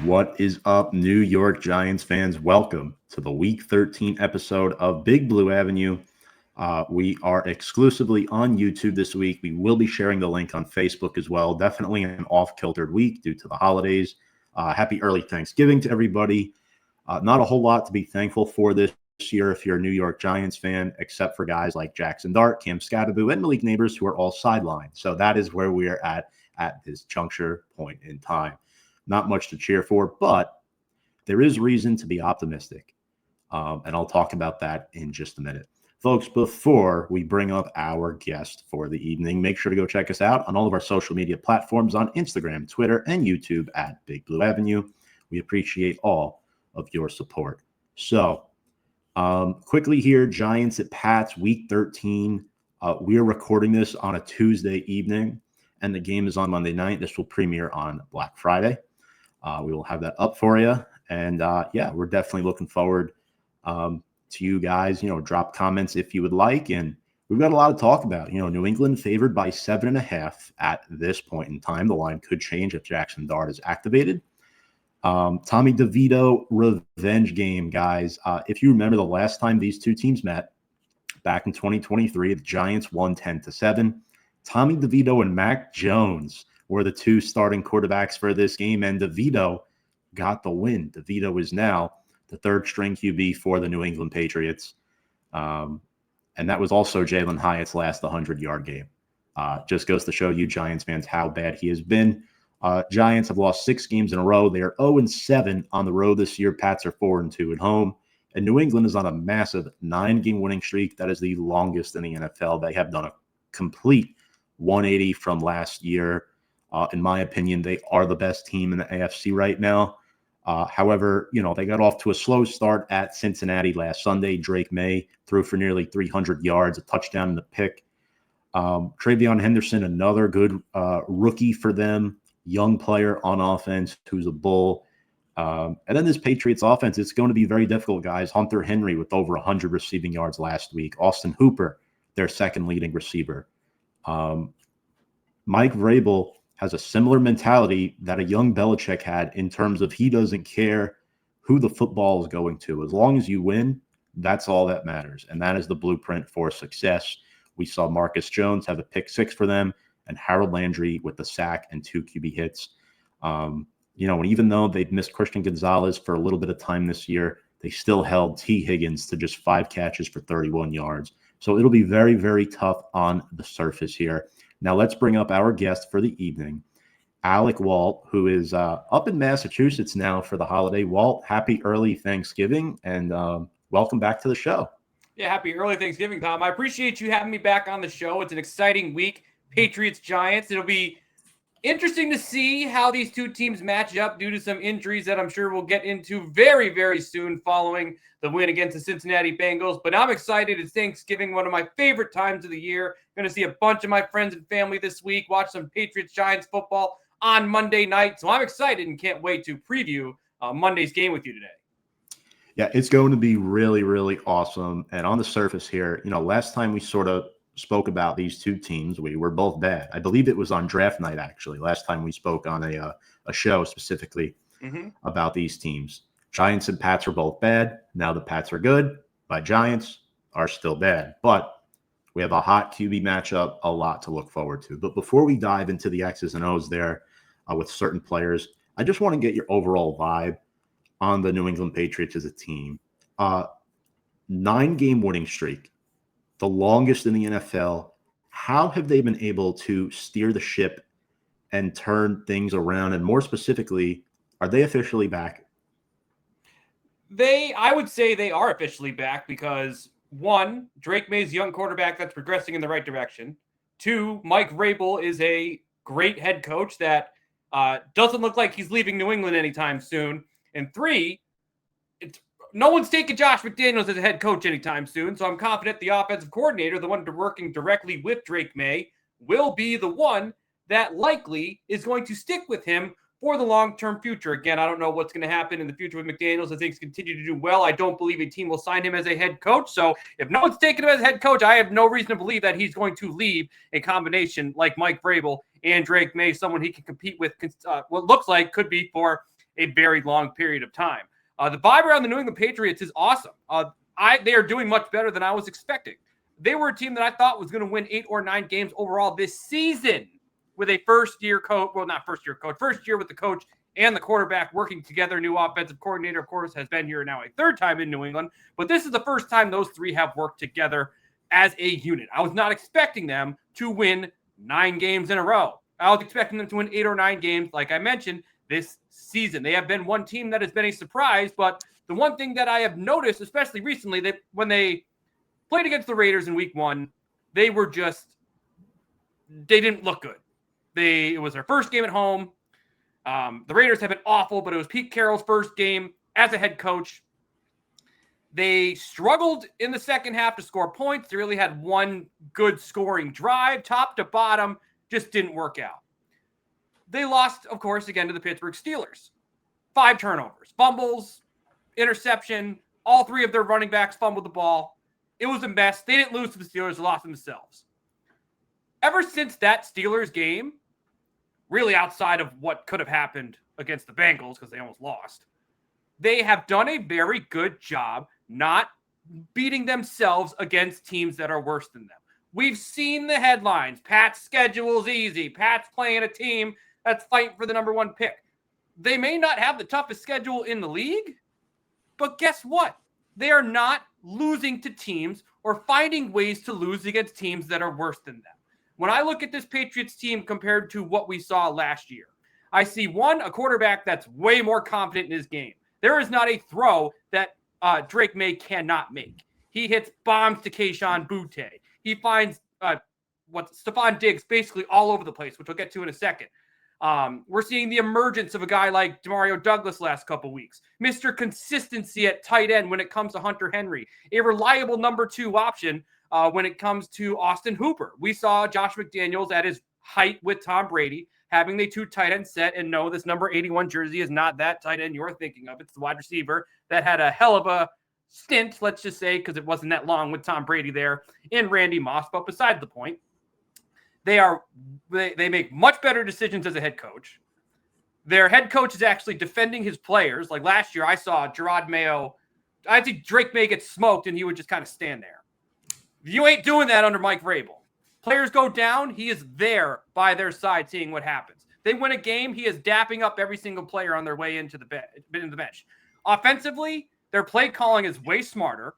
What is up, New York Giants fans? Welcome to the Week 13 episode of Big Blue Avenue. We are exclusively on YouTube this week. We will be sharing the link on Facebook as well. Definitely an off-kiltered week due to the holidays. Happy early Thanksgiving to everybody. Not a whole lot to be thankful for this year if you're a New York Giants fan, except for guys like Jaxson, Cam Scatterbo, and Malik Neighbors, who are all sidelined. So that is where we are at this juncture point in time. Not much to cheer for, but there is reason to be optimistic. And I'll talk about that in just a minute. Folks, before we bring up our guest for the evening, make sure to go check us out on all of our social media platforms on Instagram, Twitter, and YouTube at Big Blue Avenue. We appreciate all of your support. So, quickly here, Giants at Pats, Week 13. We are recording this on a Tuesday evening, and the game is on Monday night. This will premiere on Black Friday. We will have that up for you. And, we're definitely looking forward to you guys, drop comments if you would like. And we've got a lot to talk about. New England favored by 7.5 at this point in time. The line could change if Jaxson Dart is activated. Tommy DeVito revenge game, guys. If you remember the last time these two teams met back in 2023, the Giants won 10-7. Tommy DeVito and Mac Jones were the two starting quarterbacks for this game, and DeVito got the win. DeVito is now the third-string QB for the New England Patriots. And that was also Jalen Hyatt's last 100-yard game. Just goes to show you Giants fans how bad he has been. Giants have lost 6 games in a row. They are 0-7 on the road this year. Pats are 4-2 at home. And New England is on a massive 9-game winning streak. That is the longest in the NFL. They have done a complete 180 from last year. In my opinion, they are the best team in the AFC right now. However, they got off to a slow start at Cincinnati last Sunday. Drake Maye threw for nearly 300 yards, a touchdown and a pick. Travion Henderson, another good rookie for them, young player on offense who's a bull. And then this Patriots offense, it's going to be very difficult, guys. Hunter Henry with over 100 receiving yards last week. Austin Hooper, their second leading receiver. Mike Vrabel has a similar mentality that a young Belichick had in terms of he doesn't care who the football is going to. As long as you win, that's all that matters. And that is the blueprint for success. We saw Marcus Jones have a pick 6 for them and Harold Landry with the sack and 2 QB hits. And even though they've missed Christian Gonzalez for a little bit of time this year, they still held T. Higgins to just 5 catches for 31 yards. So it'll be very, very tough on the surface here. Now let's bring up our guest for the evening, Alec Walt, who is up in Massachusetts now for the holiday. Walt, happy early Thanksgiving, and welcome back to the show. Yeah, happy early Thanksgiving, Tom. I appreciate you having me back on the show. It's an exciting week, Patriots, Giants. It'll be interesting to see how these two teams match up due to some injuries that I'm sure we'll get into very, very soon following the win against the Cincinnati Bengals. But I'm excited. It's Thanksgiving, one of my favorite times of the year. Going to see a bunch of my friends and family this week, watch some Patriots-Giants football on Monday night. So I'm excited and can't wait to preview Monday's game with you today. Yeah, it's going to be really, really awesome. And on the surface here, last time we sort of spoke about these two teams, we were both bad. I believe it was on draft night, actually, last time we spoke on a show specifically about these teams. Giants and Pats were both bad. Now the Pats are good, but Giants are still bad. But we have a hot QB matchup, a lot to look forward to. But before we dive into the X's and O's there with certain players, I just want to get your overall vibe on the New England Patriots as a team. 9-game winning streak, the longest in the NFL. How have they been able to steer the ship and turn things around? And more specifically, are they officially back? I would say they are officially back because, 1, Drake Maye's young quarterback that's progressing in the right direction. 2, Mike Vrabel is a great head coach that doesn't look like he's leaving New England anytime soon. And 3, no one's taking Josh McDaniels as a head coach anytime soon, so I'm confident the offensive coordinator, the one working directly with Drake Maye, will be the one that likely is going to stick with him for the long-term future. Again, I don't know what's going to happen in the future with McDaniels as things continue to do well. I don't believe a team will sign him as a head coach, so if no one's taking him as head coach, I have no reason to believe that he's going to leave a combination like Mike Vrabel and Drake Maye, someone he can compete with what looks like could be for a very long period of time. The vibe around the New England Patriots is awesome. They are doing much better than I was expecting. They were a team that I thought was going to win 8 or 9 games overall this season with a first-year coach. Well, not first-year coach. First year with the coach and the quarterback working together. New offensive coordinator, of course, has been here now a third time in New England. But this is the first time those three have worked together as a unit. I was not expecting them to win 9 games in a row. I was expecting them to win 8 or 9 games, like I mentioned, this season. They have been one team that has been a surprise, but the one thing that I have noticed, especially recently, that when they played against the Raiders in week 1, they didn't look good. It was their first game at home. The Raiders have been awful, but it was Pete Carroll's first game as a head coach. They struggled in the second half to score points. They really had one good scoring drive, top to bottom, just didn't work out. They lost, of course, again to the Pittsburgh Steelers. 5 turnovers, fumbles, interception. All 3 of their running backs fumbled the ball. It was a mess. They didn't lose to the Steelers. They lost themselves. Ever since that Steelers game, really outside of what could have happened against the Bengals because they almost lost, they have done a very good job not beating themselves against teams that are worse than them. We've seen the headlines. Pat's schedule's easy. Pat's playing a team that's fighting for the number 1 pick. They may not have the toughest schedule in the league, but guess what? They are not losing to teams or finding ways to lose against teams that are worse than them. When I look at this Patriots team compared to what we saw last year, I see a quarterback that's way more confident in his game. There is not a throw that Drake Maye cannot make. He hits bombs to Kayshon Boutte. He finds Stephon Diggs basically all over the place, which we'll get to in a second. We're seeing the emergence of a guy like Demario Douglas last couple weeks. Mr. Consistency at tight end when it comes to Hunter Henry. A reliable number 2 option when it comes to Austin Hooper. We saw Josh McDaniels at his height with Tom Brady having the 2 tight end set, and no, this number 81 jersey is not that tight end you're thinking of. It's the wide receiver that had a hell of a stint, let's just say, because it wasn't that long with Tom Brady there in Randy Moss. But besides the point, they make much better decisions as a head coach. Their head coach is actually defending his players. Like last year, I saw Gerard Mayo. I think Drake Maye get smoked, and he would just kind of stand there. You ain't doing that under Mike Vrabel. Players go down, he is there by their side seeing what happens. They win a game, he is dapping up every single player on their way into the bench. Offensively, their play calling is way smarter.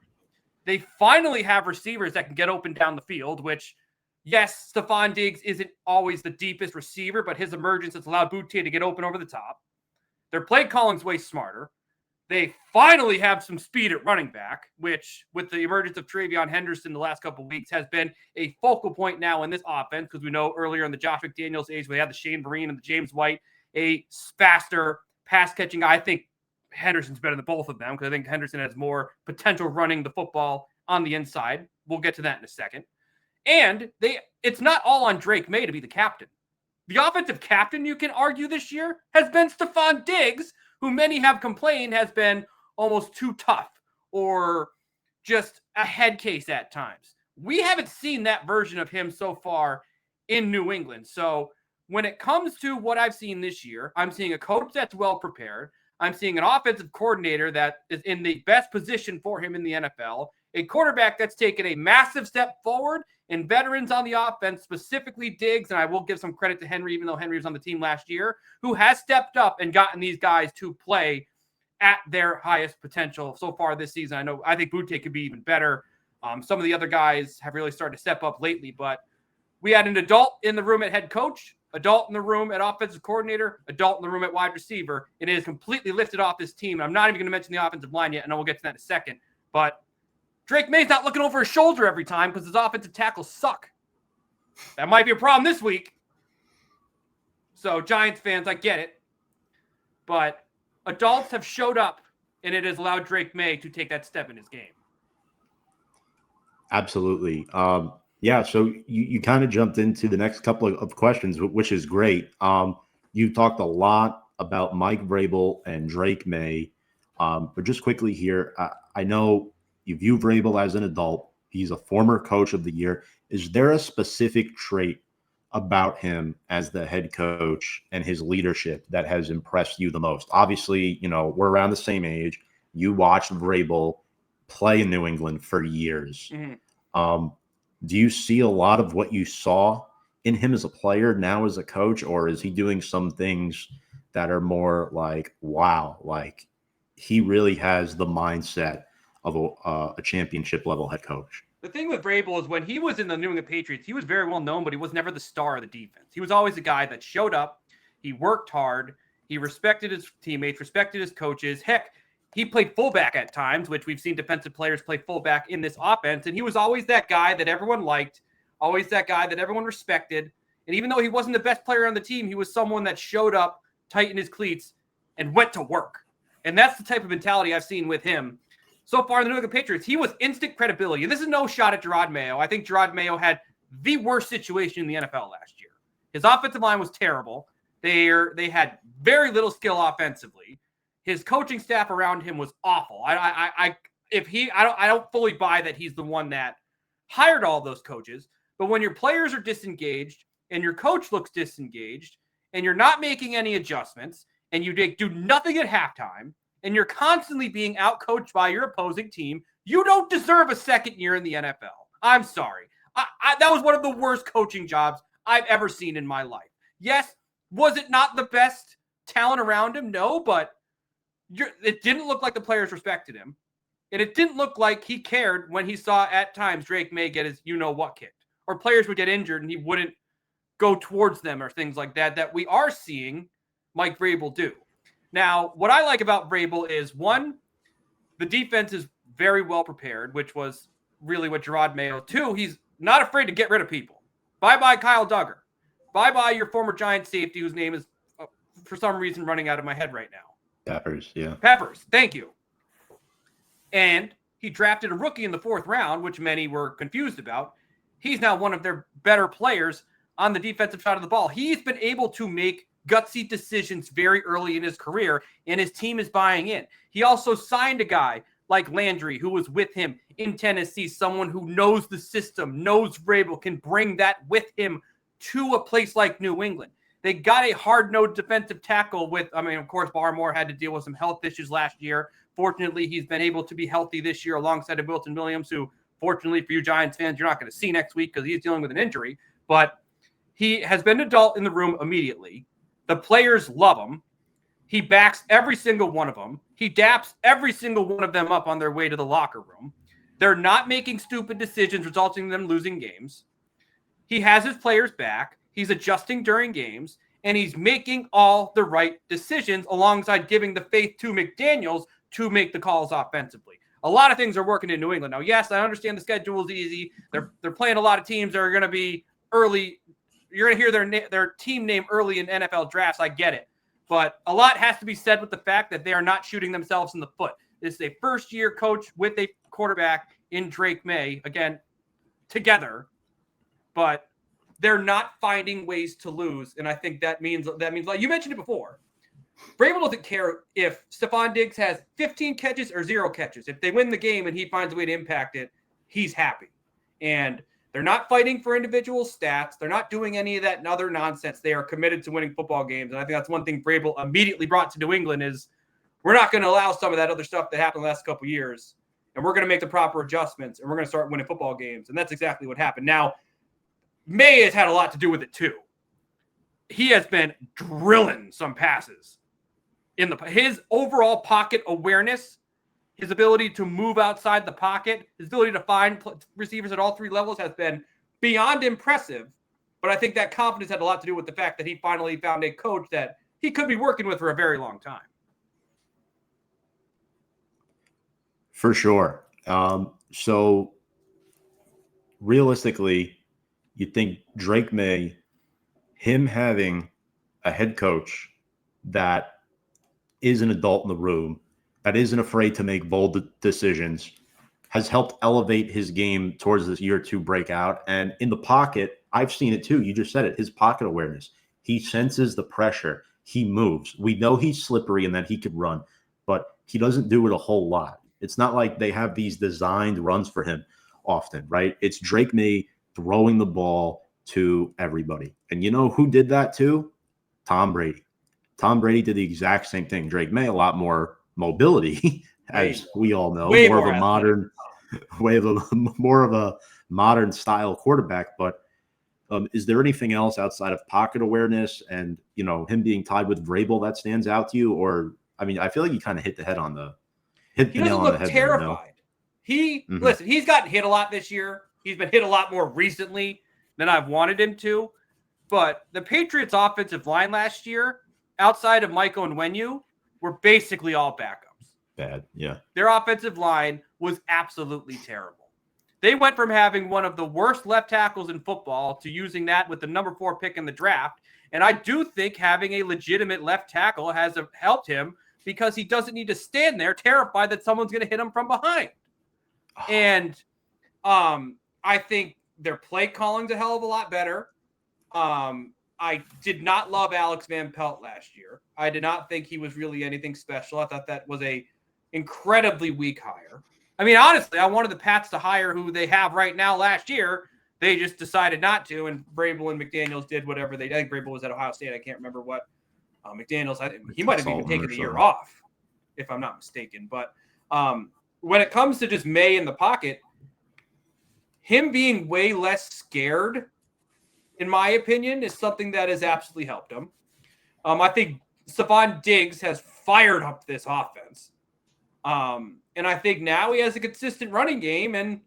They finally have receivers that can get open down the field, which, yes, Stephon Diggs isn't always the deepest receiver, but his emergence has allowed Boutte to get open over the top. Their play calling is way smarter. They finally have some speed at running back, which with the emergence of Travion Henderson the last couple of weeks has been a focal point now in this offense, because we know earlier in the Josh McDaniels age, we had the Shane Vereen and the James White, a faster pass-catching guy. I think Henderson's better than both of them because I think Henderson has more potential running the football on the inside. We'll get to that in a second. And it's not all on Drake Maye to be the captain. The offensive captain, you can argue this year, has been Stephon Diggs, who many have complained has been almost too tough or just a head case at times. We haven't seen that version of him so far in New England. So when it comes to what I've seen this year, I'm seeing a coach that's well prepared. I'm seeing an offensive coordinator that is in the best position for him in the NFL, a quarterback that's taken a massive step forward, and veterans on the offense, specifically Diggs, and I will give some credit to Henry, even though Henry was on the team last year, who has stepped up and gotten these guys to play at their highest potential so far this season. I think Boutte could be even better. Some of the other guys have really started to step up lately, but we had an adult in the room at head coach, adult in the room at offensive coordinator, adult in the room at wide receiver, and it has completely lifted off this team. I'm not even going to mention the offensive line yet, and I will get to that in a second, but Drake Maye's not looking over his shoulder every time because his offensive tackles suck. That might be a problem this week. So, Giants fans, I get it. But adults have showed up, and it has allowed Drake Maye to take that step in his game. Absolutely. Yeah, so you kind of jumped into the next couple of questions, which is great. You talked a lot about Mike Vrabel and Drake Maye. But just quickly here, I know you view Vrabel as an adult. He's a former coach of the year. Is there a specific trait about him as the head coach and his leadership that has impressed you the most? Obviously, we're around the same age. You watched Vrabel play in New England for years. Do you see a lot of what you saw in him as a player now as a coach, or is he doing some things that are more like, wow, like he really has the mindset of a championship level head coach? The thing with Vrabel is when he was in the New England Patriots, he was very well known, but he was never the star of the defense. He was always a guy that showed up. He worked hard. He respected his teammates, respected his coaches. Heck, he played fullback at times, which we've seen defensive players play fullback in this offense. And he was always that guy that everyone liked, always that guy that everyone respected. And even though he wasn't the best player on the team, he was someone that showed up, tightened his cleats, and went to work. And that's the type of mentality I've seen with him so far in the New England Patriots. He was instant credibility. And this is no shot at Gerard Mayo. I think Gerard Mayo had the worst situation in the NFL last year. His offensive line was terrible. They had very little skill offensively. His coaching staff around him was awful. I don't fully buy that he's the one that hired all those coaches. But when your players are disengaged and your coach looks disengaged and you're not making any adjustments and you do nothing at halftime, and you're constantly being outcoached by your opposing team, you don't deserve a second year in the NFL. I'm sorry. That was one of the worst coaching jobs I've ever seen in my life. Yes, was it not the best talent around him? No, but it didn't look like the players respected him. And it didn't look like he cared when he saw at times Drake Maye get his you-know-what kicked. Or players would get injured and he wouldn't go towards them or things like that we are seeing Mike Vrabel do. Now, what I like about Vrabel is, one, the defense is very well prepared, which was really what Gerard Mayo. Two, he's not afraid to get rid of people. Bye-bye Kyle Duggar. Bye-bye your former Giant safety, whose name is, for some reason, running out of my head right now. Peppers, yeah. Peppers, thank you. And he drafted a rookie in the 4th round, which many were confused about. He's now one of their better players on the defensive side of the ball. He's been able to make gutsy decisions very early in his career, and his team is buying in. He also signed a guy like Landry, who was with him in Tennessee, someone who knows the system, knows Vrabel, can bring that with him to a place like New England. They got a hard-nosed defensive tackle of course, Barmore had to deal with some health issues last year. Fortunately, he's been able to be healthy this year alongside of Wilton Williams, who, fortunately for you Giants fans, you're not going to see next week because he's dealing with an injury. But he has been an adult in the room immediately. The players love him. He backs every single one of them. He daps every single one of them up on their way to the locker room. They're not making stupid decisions resulting in them losing games. He has his players back. He's adjusting during games, and he's making all the right decisions alongside giving the faith to McDaniels to make the calls offensively. A lot of things are working in New England. Now, yes, I understand the schedule is easy. They're playing a lot of teams that are going to be early. You're going to hear their team name early in NFL drafts. I get it. But a lot has to be said with the fact that they are not shooting themselves in the foot. This is a first-year coach with a quarterback in Drake Maye, again, together. But they're not finding ways to lose. And I think that means like you mentioned it before. Vrabel doesn't care if Stephon Diggs has 15 catches or 0 catches. If they win the game and he finds a way to impact it, he's happy. And they're not fighting for individual stats. They're not doing any of that other nonsense. They are committed to winning football games. And I think that's one thing Vrabel immediately brought to New England is we're not going to allow some of that other stuff that happened the last couple of years. And we're going to make the proper adjustments. And we're going to start winning football games. And that's exactly what happened. Now, Maye has had a lot to do with it too. He has been drilling some passes. His overall pocket awareness, his ability to move outside the pocket, his ability to find receivers at all 3 levels has been beyond impressive. But I think that confidence had a lot to do with the fact that he finally found a coach that he could be working with for a very long time. For sure. So realistically, you think Drake Maye, him having a head coach that is an adult in the room, that isn't afraid to make bold decisions, has helped elevate his game towards this year 2 breakout. And in the pocket, I've seen it too. You just said it, his pocket awareness. He senses the pressure. He moves. We know he's slippery and that he could run, but he doesn't do it a whole lot. It's not like they have these designed runs for him often, right? It's Drake Maye throwing the ball to everybody. And you know who did that too? Tom Brady. Tom Brady did the exact same thing. Drake Maye, a lot more mobility, as we all know, way more of a athletic. modern, more of a modern style quarterback. But is there anything else outside of pocket awareness and, you know, him being tied with Vrabel that stands out to you? Or, I mean, I feel like you kind of hit the nail on the head He doesn't look there. No? terrified. Listen, he's gotten hit a lot this year. He's been hit a lot more recently than I've wanted him to. But the Patriots offensive line last year, outside of Michael and Wenyu, were basically all backups. Bad, yeah. Their offensive line was absolutely terrible. They went from having one of the worst left tackles in football to using that with the number 4 pick in the draft. And I do think having a legitimate left tackle has helped him because he doesn't need to stand there terrified that someone's going to hit him from behind. And I think their play calling's a hell of a lot better. I did not love Alex Van Pelt last year. I did not think he was really anything special. I thought that was a incredibly weak hire. I mean, honestly, I wanted the Pats to hire who they have right now last year. They just decided not to, and Vrabel and McDaniels did whatever they did. I think Vrabel was at Ohio State. I can't remember what. McDaniels, he might have even taken the year off, if I'm not mistaken. But when it comes to just Maye in the pocket, him being way less scared, in my opinion, is something that has absolutely helped him. I think Stephon Diggs has fired up this offense. And I think now he has a consistent running game. And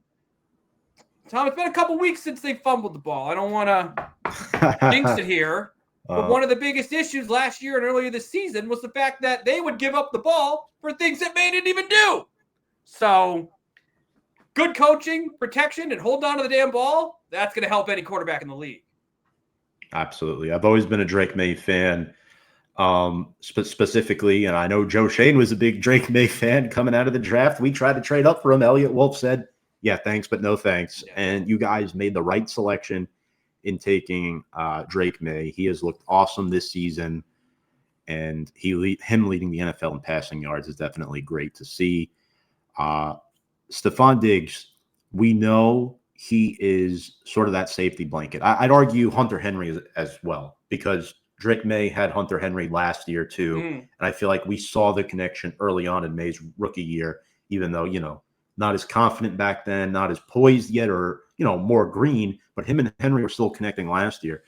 Tom, it's been a couple weeks since they fumbled the ball. I don't want to jinx it here. But one of the biggest issues last year and earlier this season was the fact that they would give up the ball for things that Maye didn't even do. So good coaching, protection, and hold on to the damn ball, that's going to help any quarterback in the league. Absolutely. I've always been a Drake Maye fan. Specifically, and I know Joe Shane was a big Drake Maye fan coming out of the draft. We tried to trade up for him. Elliot Wolf said, yeah, thanks, but no thanks. Yeah. And you guys made the right selection in taking Drake Maye. He has looked awesome this season, and him leading the NFL in passing yards is definitely great to see. Stephon Diggs, we know he is sort of that safety blanket. I'd argue Hunter Henry as well, because Drake Maye had Hunter Henry last year too. And I feel like we saw the connection early on in Maye's rookie year, even though, you know, not as confident back then, not as poised yet, or, you know, more green, but him and Henry were still connecting last year.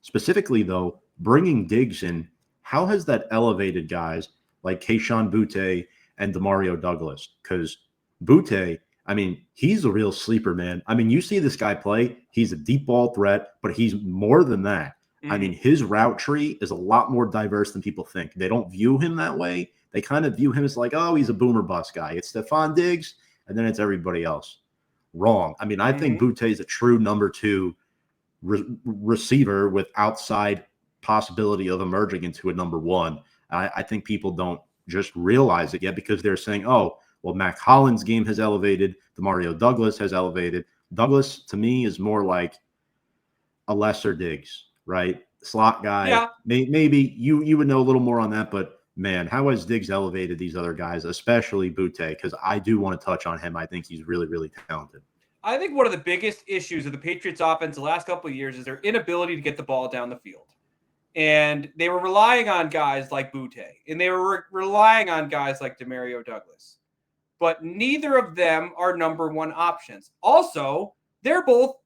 Specifically though, bringing Diggs in, how has that elevated guys like Kayshon Boutte and Demario Douglas? Because Boutte, I mean, he's a real sleeper, man. I mean, you see this guy play, he's a deep ball threat, but he's more than that. I mean, his route tree is a lot more diverse than people think. They don't view him that way. They kind of view him as like, oh, he's a boomer bust guy. It's Stephon Diggs, and then it's everybody else. Wrong. I mean, I think Boutte is a true number 2 receiver with outside possibility of emerging into a number 1. I think people don't just realize it yet because they're saying, oh, well, Mac Hollins' game has elevated. Demario Douglas has elevated. Douglas, to me, is more like a lesser Diggs. Right? Slot guy. Yeah. Maybe you would know a little more on that, but man, how has Diggs elevated these other guys, especially Boutte? Because I do want to touch on him. I think he's really, really talented. I think one of the biggest issues of the Patriots offense the last couple of years is their inability to get the ball down the field. And they were relying on guys like Boutte, and they were relying on guys like Demario Douglas. But neither of them are number 1 options. Also, they're both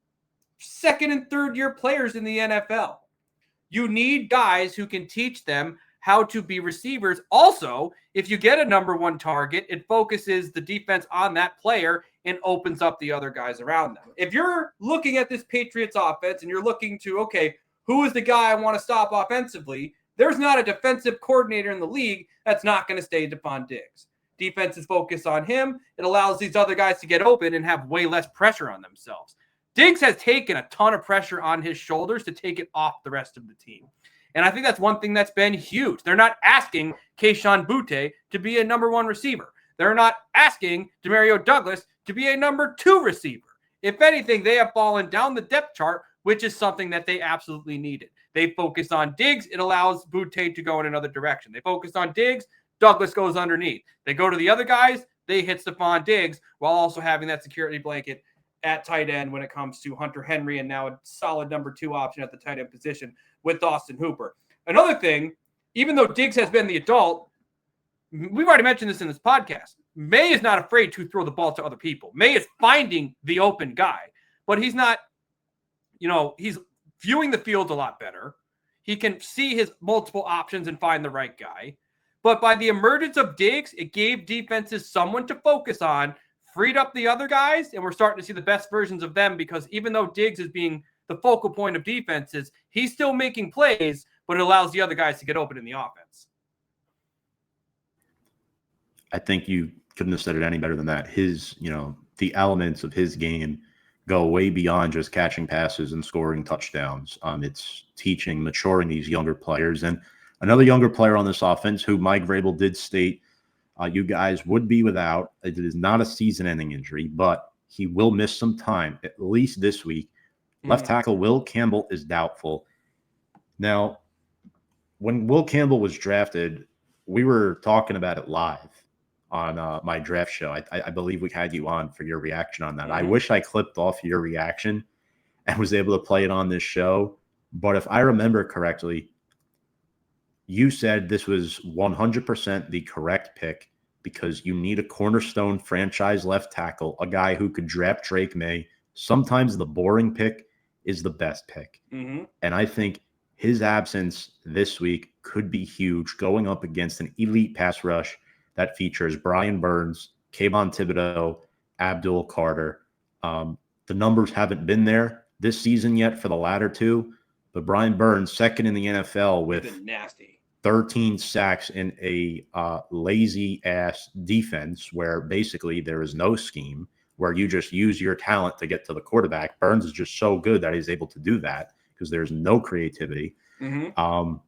second and third year players in the NFL. You need guys who can teach them how to be receivers. Also, if you get a number 1 target, it focuses the defense on that player and opens up the other guys around them. If you're looking at this Patriots offense and you're looking to, okay, who is the guy I want to stop offensively? There's not a defensive coordinator in the league that's not going to stay Stephon Diggs. Defense is focused on him. It allows these other guys to get open and have way less pressure on themselves. Diggs has taken a ton of pressure on his shoulders to take it off the rest of the team. And I think that's one thing that's been huge. They're not asking Kayshon Boutte to be a number 1 receiver. They're not asking Demario Douglas to be a number 2 receiver. If anything, they have fallen down the depth chart, which is something that they absolutely needed. They focus on Diggs. It allows Boutte to go in another direction. They focus on Diggs. Douglas goes underneath. They go to the other guys. They hit Stephon Diggs while also having that security blanket at tight end when it comes to Hunter Henry, and now a solid number 2 option at the tight end position with Austin Hooper. Another thing, even though Diggs has been the adult, we've already mentioned this in this podcast, Maye is not afraid to throw the ball to other people. Maye is finding the open guy, but he's not, he's viewing the field a lot better. He can see his multiple options and find the right guy. But by the emergence of Diggs, it gave defenses someone to focus on, freed up the other guys, and we're starting to see the best versions of them because even though Diggs is being the focal point of defenses, he's still making plays, but it allows the other guys to get open in the offense. I think you couldn't have said it any better than that. His, the elements of his game go way beyond just catching passes and scoring touchdowns. It's teaching, maturing these younger players. And another younger player on this offense who Mike Vrabel did state you guys would be without. It is not a season-ending injury, but he will miss some time, at least this week. Left tackle Will Campbell is doubtful. Now, when Will Campbell was drafted, we were talking about it live on my draft show. I believe we had you on for your reaction on that. I wish I clipped off your reaction and was able to play it on this show. But if I remember correctly, you said this was 100% the correct pick because you need a cornerstone franchise left tackle, a guy who could draft Drake Maye. Sometimes the boring pick is the best pick. And I think his absence this week could be huge going up against an elite pass rush that features Brian Burns, Kayvon Thibodeau, Abdul Carter. The numbers haven't been there this season yet for the latter two, but Brian Burns, second in the NFL with nasty 13 sacks in a lazy-ass defense where basically there is no scheme, where you just use your talent to get to the quarterback. Burns is just so good that he's able to do that because there's no creativity. How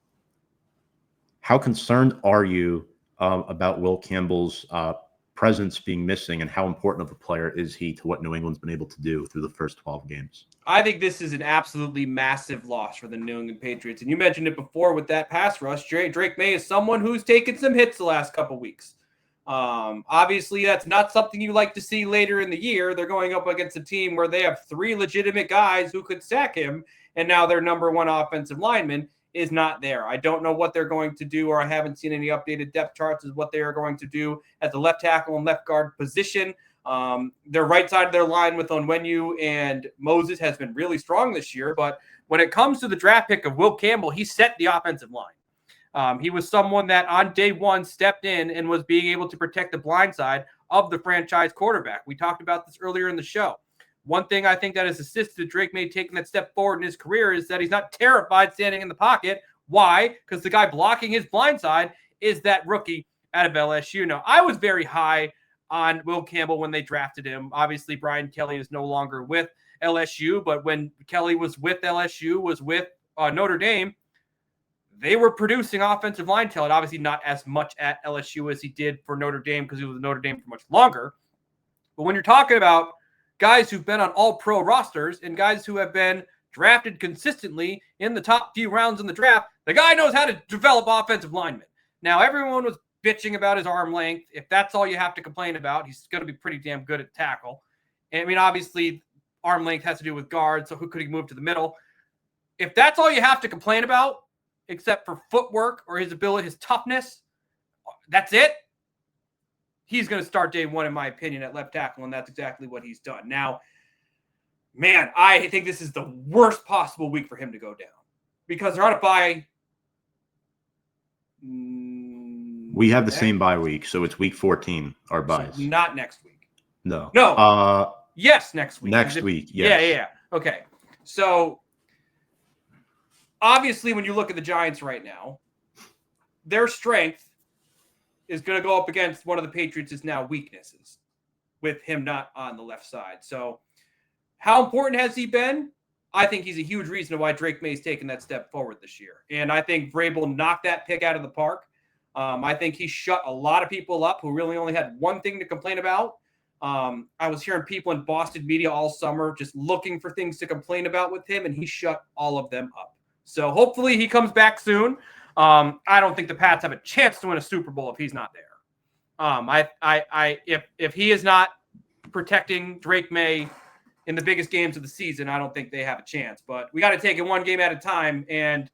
concerned are you about Will Campbell's presence being missing, and how important of a player is he to what New England's been able to do through the first 12 games? I think this is an absolutely massive loss for the New England Patriots. And you mentioned it before with that pass rush. Drake Maye is someone who's taken some hits the last couple weeks. Obviously, that's not something you like to see later in the year. They're going up against a team where they have 3 legitimate guys who could sack him, and now their number 1 offensive lineman is not there. I don't know what they're going to do, or I haven't seen any updated depth charts as what they are going to do at the left tackle and left guard position. Their right side of their line with Onwenu and Moses has been really strong this year, but when it comes to the draft pick of Will Campbell, he set the offensive line. He was someone that on day 1 stepped in and was being able to protect the blind side of the franchise quarterback. We talked about this earlier in the show. One thing I think that has assisted Drake Maye taking that step forward in his career is that he's not terrified standing in the pocket. Why? Because the guy blocking his blind side is that rookie out of LSU. Now, I was very high on Will Campbell when they drafted him. Obviously, Brian Kelly is no longer with LSU, but when Kelly was with LSU, was with Notre Dame, they were producing offensive line talent. Obviously, not as much at LSU as he did for Notre Dame because he was with Notre Dame for much longer. But when you're talking about guys who've been on all-pro rosters and guys who have been drafted consistently in the top few rounds in the draft, the guy knows how to develop offensive linemen. Now, everyone was bitching about his arm length. If that's all you have to complain about, he's going to be pretty damn good at tackle. And I mean, obviously, arm length has to do with guard, so who could he move to the middle? If that's all you have to complain about, except for footwork or his ability, his toughness, that's it. He's going to start day 1, in my opinion, at left tackle, and that's exactly what he's done. Now, man, I think this is the worst possible week for him to go down because they're on a bye. We have the same bye week, so it's week 14, our buys. So not next week. No. Yes, next week. Next week, yes. Yeah. Okay. So, obviously, when you look at the Giants right now, their strength is going to go up against one of the Patriots' now weaknesses with him not on the left side. So how important has he been? I think he's a huge reason why Drake Maye's taken that step forward this year. And I think Vrabel knocked that pick out of the park. I think he shut a lot of people up who really only had one thing to complain about. I was hearing people in Boston media all summer just looking for things to complain about with him, and he shut all of them up. So hopefully he comes back soon. I don't think the Pats have a chance to win a Super Bowl if he's not there. If he is not protecting Drake Maye in the biggest games of the season, I don't think they have a chance. But we got to take it one game at a time, and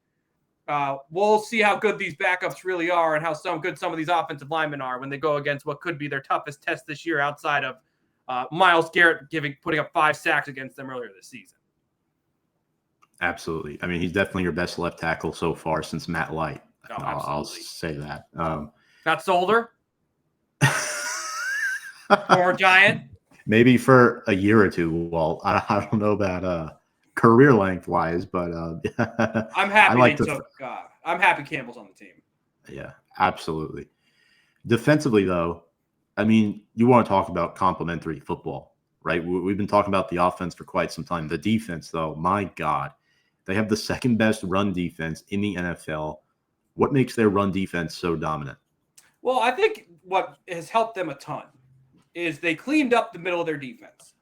we'll see how good these backups really are and how good some of these offensive linemen are when they go against what could be their toughest test this year outside of Myles Garrett putting up 5 sacks against them earlier this season. Absolutely. I mean, he's definitely your best left tackle so far since Matt Light. Oh, I'll say that. Not Solder? Or Giant? Maybe for a year or two, Walt. I don't know about career length wise, but I'm happy I'm happy Campbell's on the team. Yeah, absolutely. Defensively, though, I mean, you want to talk about complementary football, right? We've been talking about the offense for quite some time. The defense, though, my God, they have the second best run defense in the NFL. What makes their run defense so dominant? Well, I think what has helped them a ton is they cleaned up the middle of their defense.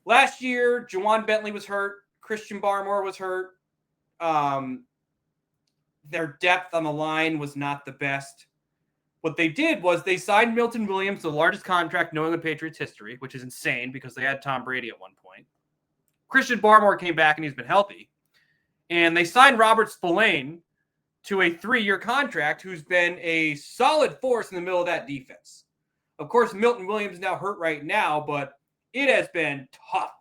Last year, Juwan Bentley was hurt. Christian Barmore was hurt. Their depth on the line was not the best. What they did was they signed Milton Williams, the largest contract knowing the Patriots history, which is insane because they had Tom Brady at one point. Christian Barmore came back and he's been healthy. And they signed Robert Spillane to a 3-year contract who's been a solid force in the middle of that defense. Of course, Milton Williams is now hurt right now, but it has been tough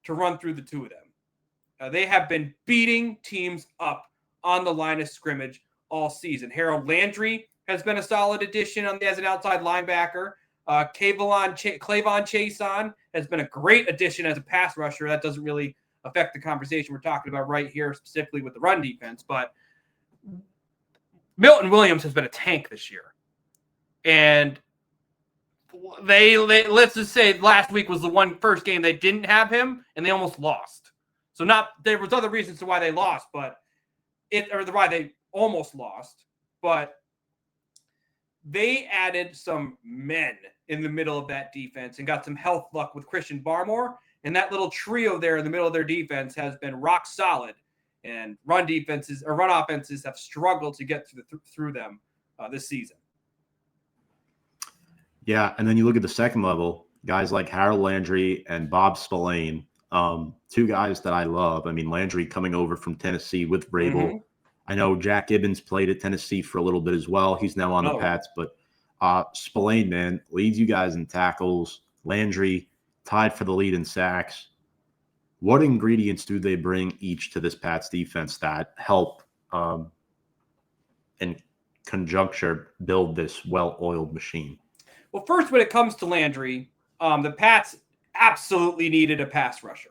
to run through the two of them. They have been beating teams up on the line of scrimmage all season. Harold Landry has been a solid addition as an outside linebacker. Clavon Chason has been a great addition as a pass rusher. That doesn't really affect the conversation we're talking about right here, specifically with the run defense. But Milton Williams has been a tank this year. And they let's just say last week was the first game they didn't have him, and they almost lost. So there was other reasons to why they lost, why they almost lost. But they added some men in the middle of that defense and got some health luck with Christian Barmore. And that little trio there in the middle of their defense has been rock solid. And run offenses have struggled to get through them this season. Yeah, and then you look at the second level, guys like Harold Landry and Bob Spillane, 2 guys that I love. I mean, Landry coming over from Tennessee with Vrabel. Mm-hmm. I know Jack Gibbons played at Tennessee for a little bit as well. He's now on the Pats, but Spillane, man, leads you guys in tackles. Landry tied for the lead in sacks. What ingredients do they bring each to this Pats defense that help in conjuncture build this well-oiled machine? Well, first, when it comes to Landry, the Pats absolutely needed a pass rusher.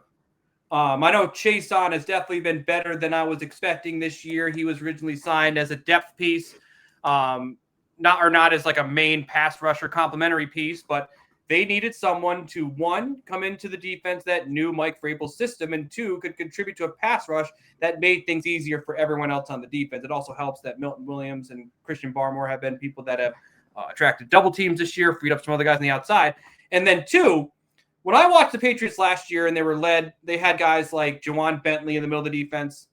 I know Chason has definitely been better than I was expecting this year. He was originally signed as a depth piece, not as like a main pass rusher complementary piece, but they needed someone to, 1, come into the defense that knew Mike Vrabel's system, and 2, could contribute to a pass rush that made things easier for everyone else on the defense. It also helps that Milton Williams and Christian Barmore have been people that have attracted double teams this year, freed up some other guys on the outside. And then 2, when I watched the Patriots last year and they had guys like Juwan Bentley in the middle of the defense.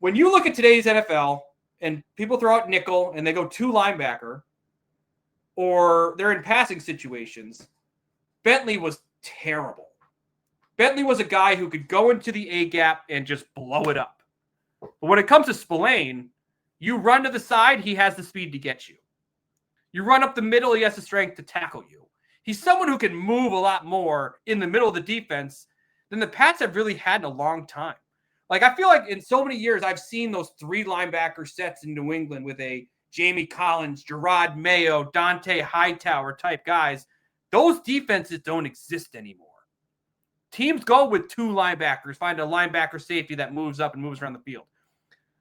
When you look at today's NFL and people throw out nickel and they go 2 linebacker, or they're in passing situations, Bentley was terrible. Bentley was a guy who could go into the A-gap and just blow it up. But when it comes to Spillane, you run to the side, he has the speed to get you. You run up the middle, he has the strength to tackle you. He's someone who can move a lot more in the middle of the defense than the Pats have really had in a long time. Like, I feel like in so many years, I've seen those 3 linebacker sets in New England with a Jamie Collins, Gerard Mayo, Dante Hightower type guys. Those defenses don't exist anymore. Teams go with 2 linebackers, find a linebacker safety that moves up and moves around the field.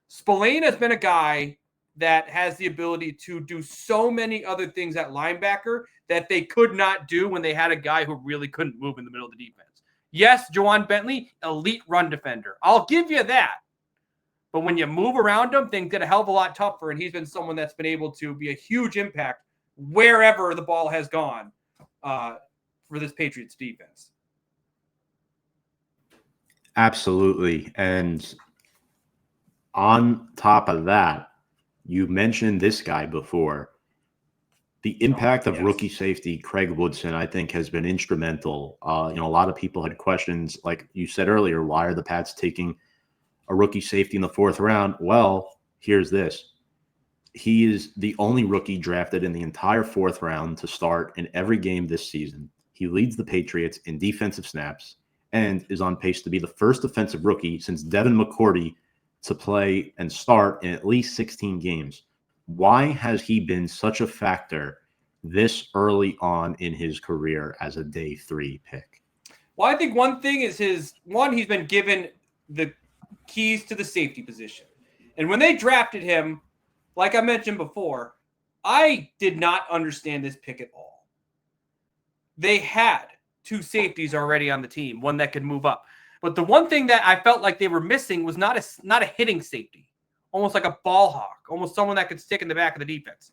Spillane has been a guy that has the ability to do so many other things at linebacker that they could not do when they had a guy who really couldn't move in the middle of the defense. Yes, Juwan Bentley, elite run defender. I'll give you that. But when you move around him, things get a hell of a lot tougher, and he's been someone that's been able to be a huge impact wherever the ball has gone for this Patriots defense. Absolutely. And on top of that, you mentioned this guy before. The impact of yes. rookie safety Craig Woodson, I think, has been instrumental. A lot of people had questions, like you said earlier, why are the Pats taking a rookie safety in the 4th round? Well, here's this. He is the only rookie drafted in the entire 4th round to start in every game this season. He leads the Patriots in defensive snaps and is on pace to be the first defensive rookie since Devin McCourty to play and start in at least 16 games. Why has he been such a factor this early on in his career as a day 3 pick? Well, I think one thing is he's been given the keys to the safety position. And when they drafted him, like I mentioned before, I did not understand this pick at all. They had 2 safeties already on the team, one that could move up. But the one thing that I felt like they were missing was not a hitting safety, almost like a ball hawk, almost someone that could stick in the back of the defense.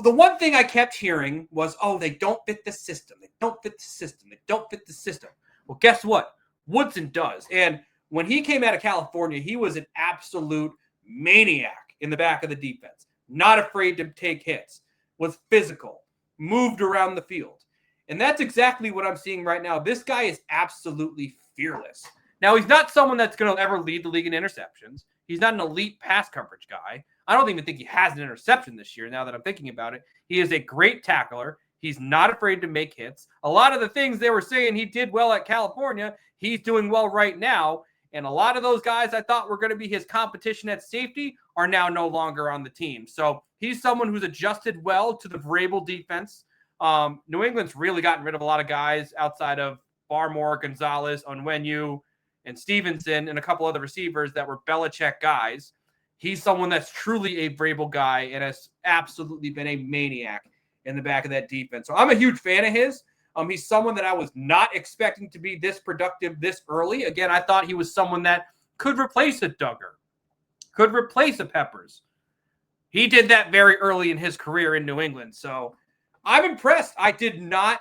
The one thing I kept hearing was, oh, they don't fit the system. They don't fit the system. They don't fit the system. Well, guess what? Woodson does. And when he came out of California, he was an absolute maniac in the back of the defense. Not afraid to take hits. Was physical. Moved around the field. And that's exactly what I'm seeing right now. This guy is absolutely fearless. Now, he's not someone that's going to ever lead the league in interceptions. He's not an elite pass coverage guy. I don't even think he has an interception this year, now that I'm thinking about it. He is a great tackler. He's not afraid to make hits. A lot of the things they were saying he did well at California, he's doing well right now. And a lot of those guys I thought were going to be his competition at safety are now no longer on the team. So he's someone who's adjusted well to the Vrabel defense. New England's really gotten rid of a lot of guys outside of Barmore, Gonzalez, Onwenu, and Stevenson, and a couple other receivers that were Belichick guys. He's someone that's truly a Vrabel guy and has absolutely been a maniac in the back of that defense. So I'm a huge fan of his. He's someone that I was not expecting to be this productive this early. Again, I thought he was someone that could replace a Duggar, could replace a Peppers. He did that very early in his career in New England. So I'm impressed. I did not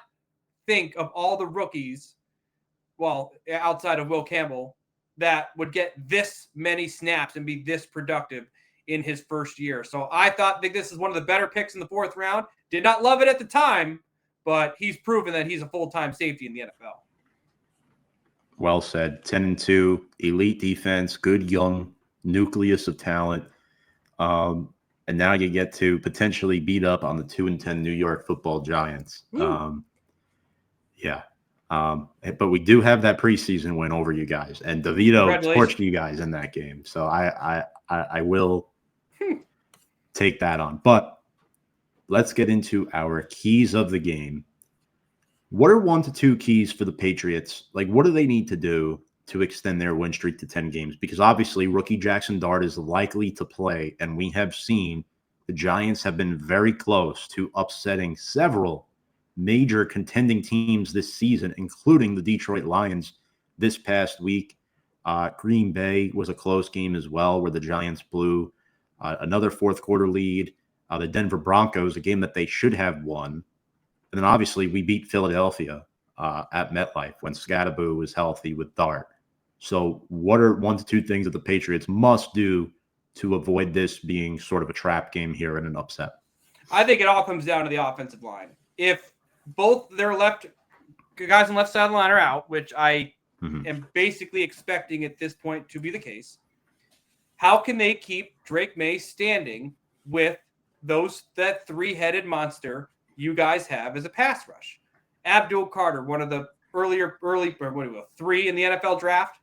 think of all the rookies, well, outside of Will Campbell, that would get this many snaps and be this productive in his first year. So I think this is one of the better picks in the 4th round. Did not love it at the time, but he's proven that he's a full-time safety in the NFL. Well said. 10-2, elite defense, good young nucleus of talent. And now you get to potentially beat up on the 2-10 New York Football Giants. But we do have that preseason win over you guys, and DeVito torched you guys in that game. So I will take that on. But let's get into our keys of the game. What are 1 to 2 keys for the Patriots? Like, what do they need to do to extend their win streak to 10 games? Because obviously rookie Jaxson Dart is likely to play, and we have seen the Giants have been very close to upsetting several major contending teams this season, including the Detroit Lions this past week. Green Bay was a close game as well, where the Giants blew another 4th quarter lead. The Denver Broncos, a game that they should have won. And then obviously we beat Philadelphia at MetLife when Scatterboo was healthy with Dart. So what are 1 to 2 things that the Patriots must do to avoid this being sort of a trap game here and an upset? I think it all comes down to the offensive line. If both their guys on left side of the line are out, which I am basically expecting at this point to be the case, how can they keep Drake Maye standing with that 3-headed monster you guys have as a pass rush? Abdul Carter, one of the early 3 in the NFL draft.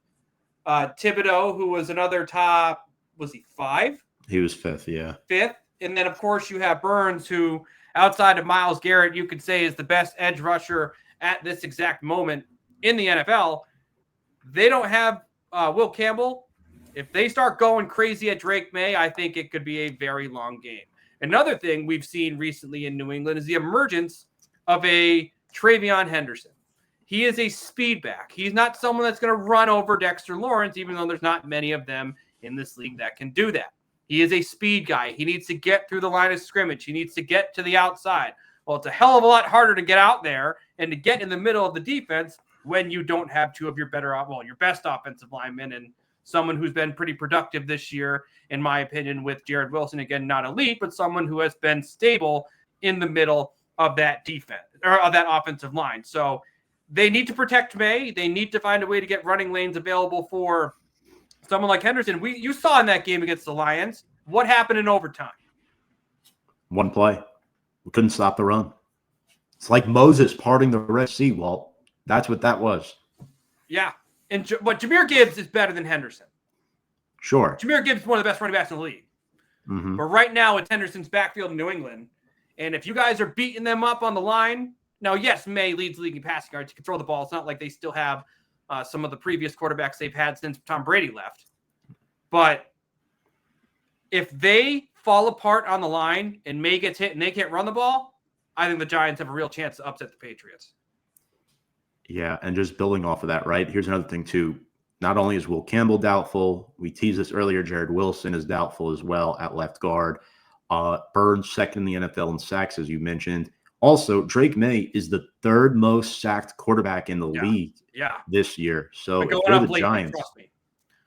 Thibodeau, who was another top, was he 5? He was 5th, yeah. 5th. And then, of course, you have Burns, who, outside of Myles Garrett, you could say is the best edge rusher at this exact moment in the NFL. They don't have Will Campbell. If they start going crazy at Drake Maye, I think it could be a very long game. Another thing we've seen recently in New England is the emergence of a Travion Henderson. He is a speed back. He's not someone that's going to run over Dexter Lawrence, even though there's not many of them in this league that can do that. He is a speed guy. He needs to get through the line of scrimmage. He needs to get to the outside. Well, it's a hell of a lot harder to get out there and to get in the middle of the defense when you don't have 2 of your your best offensive linemen and someone who's been pretty productive this year, in my opinion, with Jared Wilson. Again, not elite, but someone who has been stable in the middle of that defense or of that offensive line. So they need to protect Maye. They need to find a way to get running lanes available for someone like Henderson. You saw in that game against the Lions what happened in overtime. One play. We couldn't stop the run. It's like Moses parting the Red Sea, Walt. That's what that was. Yeah. But Jahmyr Gibbs is better than Henderson. Sure. Jahmyr Gibbs is one of the best running backs in the league. Mm-hmm. But right now, it's Henderson's backfield in New England. And if you guys are beating them up on the line, now, yes, Maye leads the league in passing yards. He can throw the ball. It's not like they still have some of the previous quarterbacks they've had since Tom Brady left. But if they fall apart on the line and Maye gets hit and they can't run the ball, I think the Giants have a real chance to upset the Patriots. Yeah, and just building off of that, right? Here's another thing, too. Not only is Will Campbell doubtful, we teased this earlier, Jared Wilson is doubtful as well at left guard. Burns second in the NFL in sacks, as you mentioned. Also, Drake Maye is the third most sacked quarterback in the league this year. So if you're the Giants,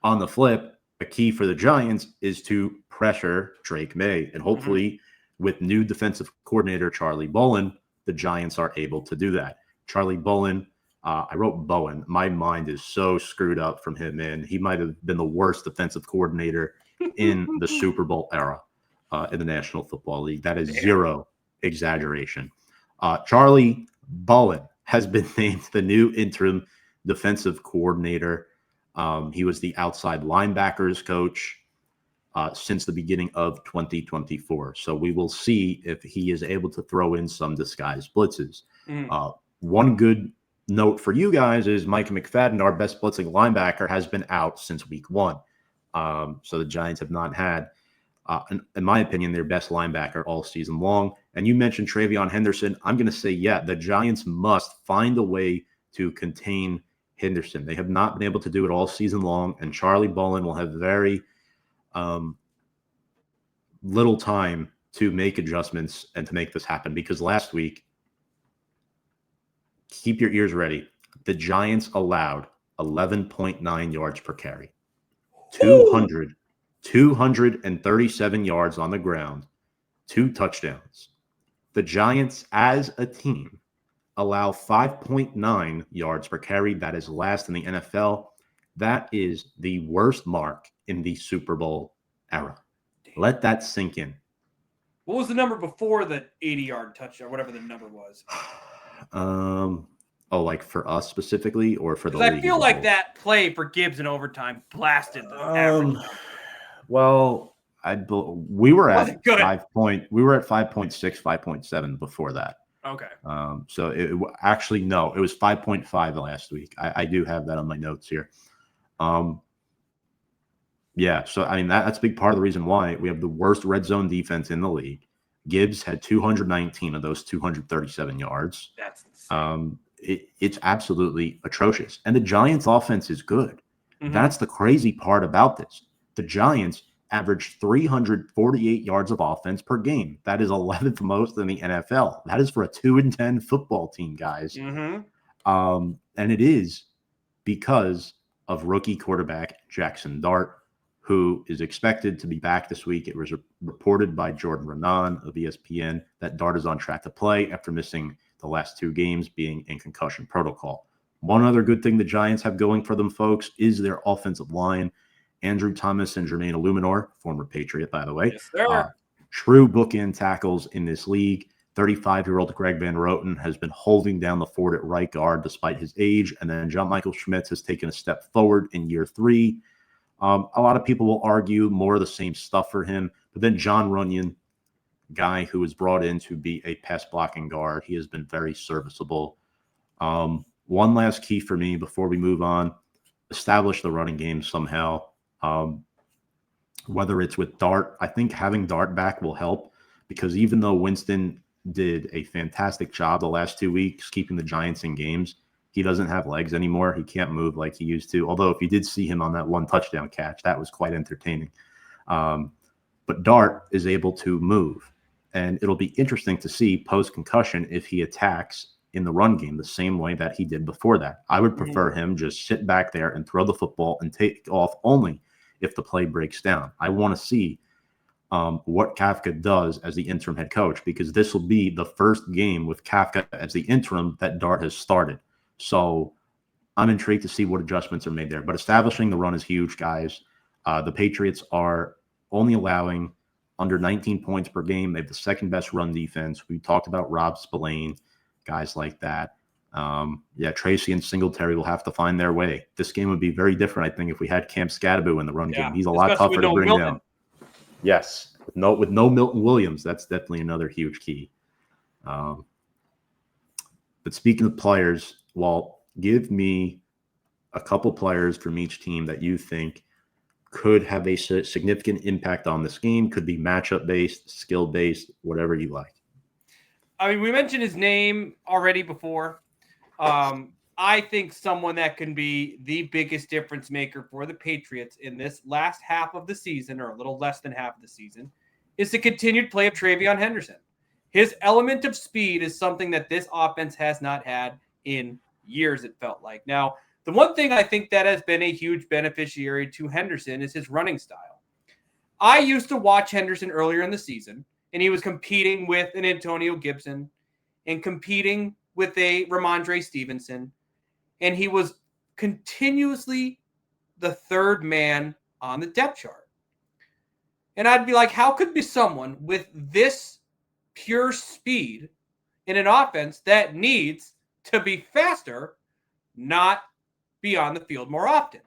on the flip, a key for the Giants is to pressure Drake Maye. And hopefully with new defensive coordinator Charlie Bolin, the Giants are able to do that. Charlie Bolin, I wrote Bowen. My mind is so screwed up from him, man. He might have been the worst defensive coordinator in the Super Bowl era in the National Football League. That is zero exaggeration. Charlie Bowen has been named the new interim defensive coordinator. He was the outside linebackers coach since the beginning of 2024. So we will see if he is able to throw in some disguised blitzes. One good note for you guys is Mike McFadden, our best blitzing linebacker, has been out since week 1. So the Giants have not had, in my opinion, their best linebacker all season long. And you mentioned Travion Henderson. I'm going to say, the Giants must find a way to contain Henderson. They have not been able to do it all season long, and Charlie Bolin will have very little time to make adjustments and to make this happen, because last week, keep your ears ready, the Giants allowed 11.9 yards per carry, 237 yards on the ground, 2 touchdowns. The Giants, as a team, allow 5.9 yards per carry. That is last in the NFL. That is the worst mark in the Super Bowl era. Let that sink in. What was the number before the 80-yard touchdown, whatever the number was? Like for us specifically, or for the league? I feel like that play for Gibbs in overtime blasted the average. Well, we were at 5.6, 5.7 before that. Okay. So it was 5.5 last week. I do have that on my notes here. So I mean that's a big part of the reason why we have the worst red zone defense in the league. Gibbs had 219 of those 237 yards. That's insane. It's absolutely atrocious. And the Giants' offense is good. That's the crazy part about this. The Giants averaged 348 yards of offense per game. That is 11th most in the NFL. That is for a 2-10 football team, guys. And it is because of rookie quarterback Jaxson Dart, who is expected to be back this week. It was reported by Jordan Renan of ESPN that Dart is on track to play after missing the last 2 games, being in concussion protocol. One other good thing the Giants have going for them, folks, is their offensive line. Andrew Thomas and Jermaine Illuminor, former Patriot, by the way, yes, sir. True bookend tackles in this league. 35-year-old Greg Van Roten has been holding down the fort at right guard despite his age. And then John Michael Schmitz has taken a step forward in year 3. A lot of people will argue more of the same stuff for him. But then John Runyon, guy who was brought in to be a pass blocking guard, he has been very serviceable. One last key for me before we move on, establish the running game somehow. Whether it's with Dart, I think having Dart back will help, because even though Winston did a fantastic job the last 2 weeks keeping the Giants in games, he doesn't have legs anymore. He can't move like he used to. Although if you did see him on that 1 touchdown catch, that was quite entertaining. But Dart is able to move, and it'll be interesting to see post-concussion if he attacks in the run game the same way that he did before that. I would prefer him just sit back there and throw the football and take off only if the play breaks down. I want to see what Kafka does as the interim head coach, because this will be the first game with Kafka as the interim that Dart has started. So I'm intrigued to see what adjustments are made there. But establishing the run is huge, guys. The Patriots are only allowing under 19 points per game. They have the second best run defense. We talked about Rob Spillane, guys like that. Tracy and Singletary will have to find their way. This game would be very different, I think, if we had Cam Scatterbo in the run game. He's a lot tougher to bring down. Yes, with no Milton Williams, that's definitely another huge key. But speaking of players, Walt, give me a couple players from each team that you think could have a significant impact on this game. Could be matchup-based, skill-based, whatever you like. I mean, we mentioned his name already before. I think someone that can be the biggest difference maker for the Patriots in this last half of the season, or a little less than half of the season, is the continued play of TreVeyon Henderson. His element of speed is something that this offense has not had in years, it felt like. Now, the one thing I think that has been a huge beneficiary to Henderson is his running style. I used to watch Henderson earlier in the season, and he was competing with an Antonio Gibson and competing with a Ramondre Stevenson, and he was continuously the third man on the depth chart. And I'd be like, how could be someone with this pure speed in an offense that needs to be faster not be on the field more often?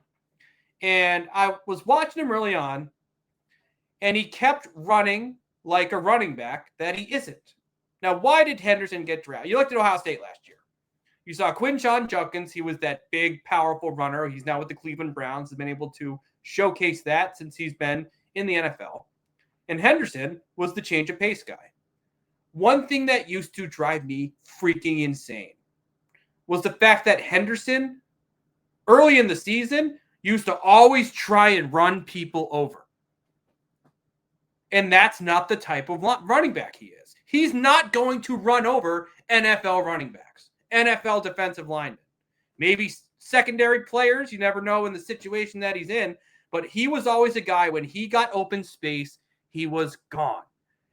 And I was watching him early on, and he kept running like a running back that he isn't. Now, why did Henderson get drafted? You looked at Ohio State last year. You saw Quinshon Judkins. He was that big, powerful runner. He's now with the Cleveland Browns. Has been able to showcase that since he's been in the NFL. And Henderson was the change of pace guy. One thing that used to drive me freaking insane was the fact that Henderson, early in the season, used to always try and run people over. And that's not the type of running back he is. He's not going to run over NFL running backs, NFL defensive linemen. Maybe secondary players, you never know in the situation that he's in, but he was always a guy, when he got open space, he was gone.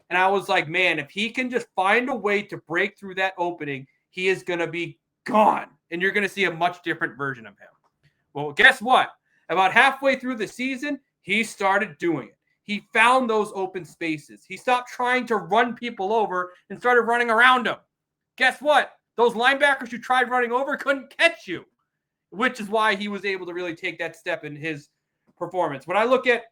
And I was like, man, if he can just find a way to break through that opening, he is going to be gone. And you're going to see a much different version of him. Well, guess what? About halfway through the season, he started doing it. He found those open spaces. He stopped trying to run people over and started running around them. Guess what? Those linebackers you tried running over couldn't catch you, which is why he was able to really take that step in his performance. When I look at,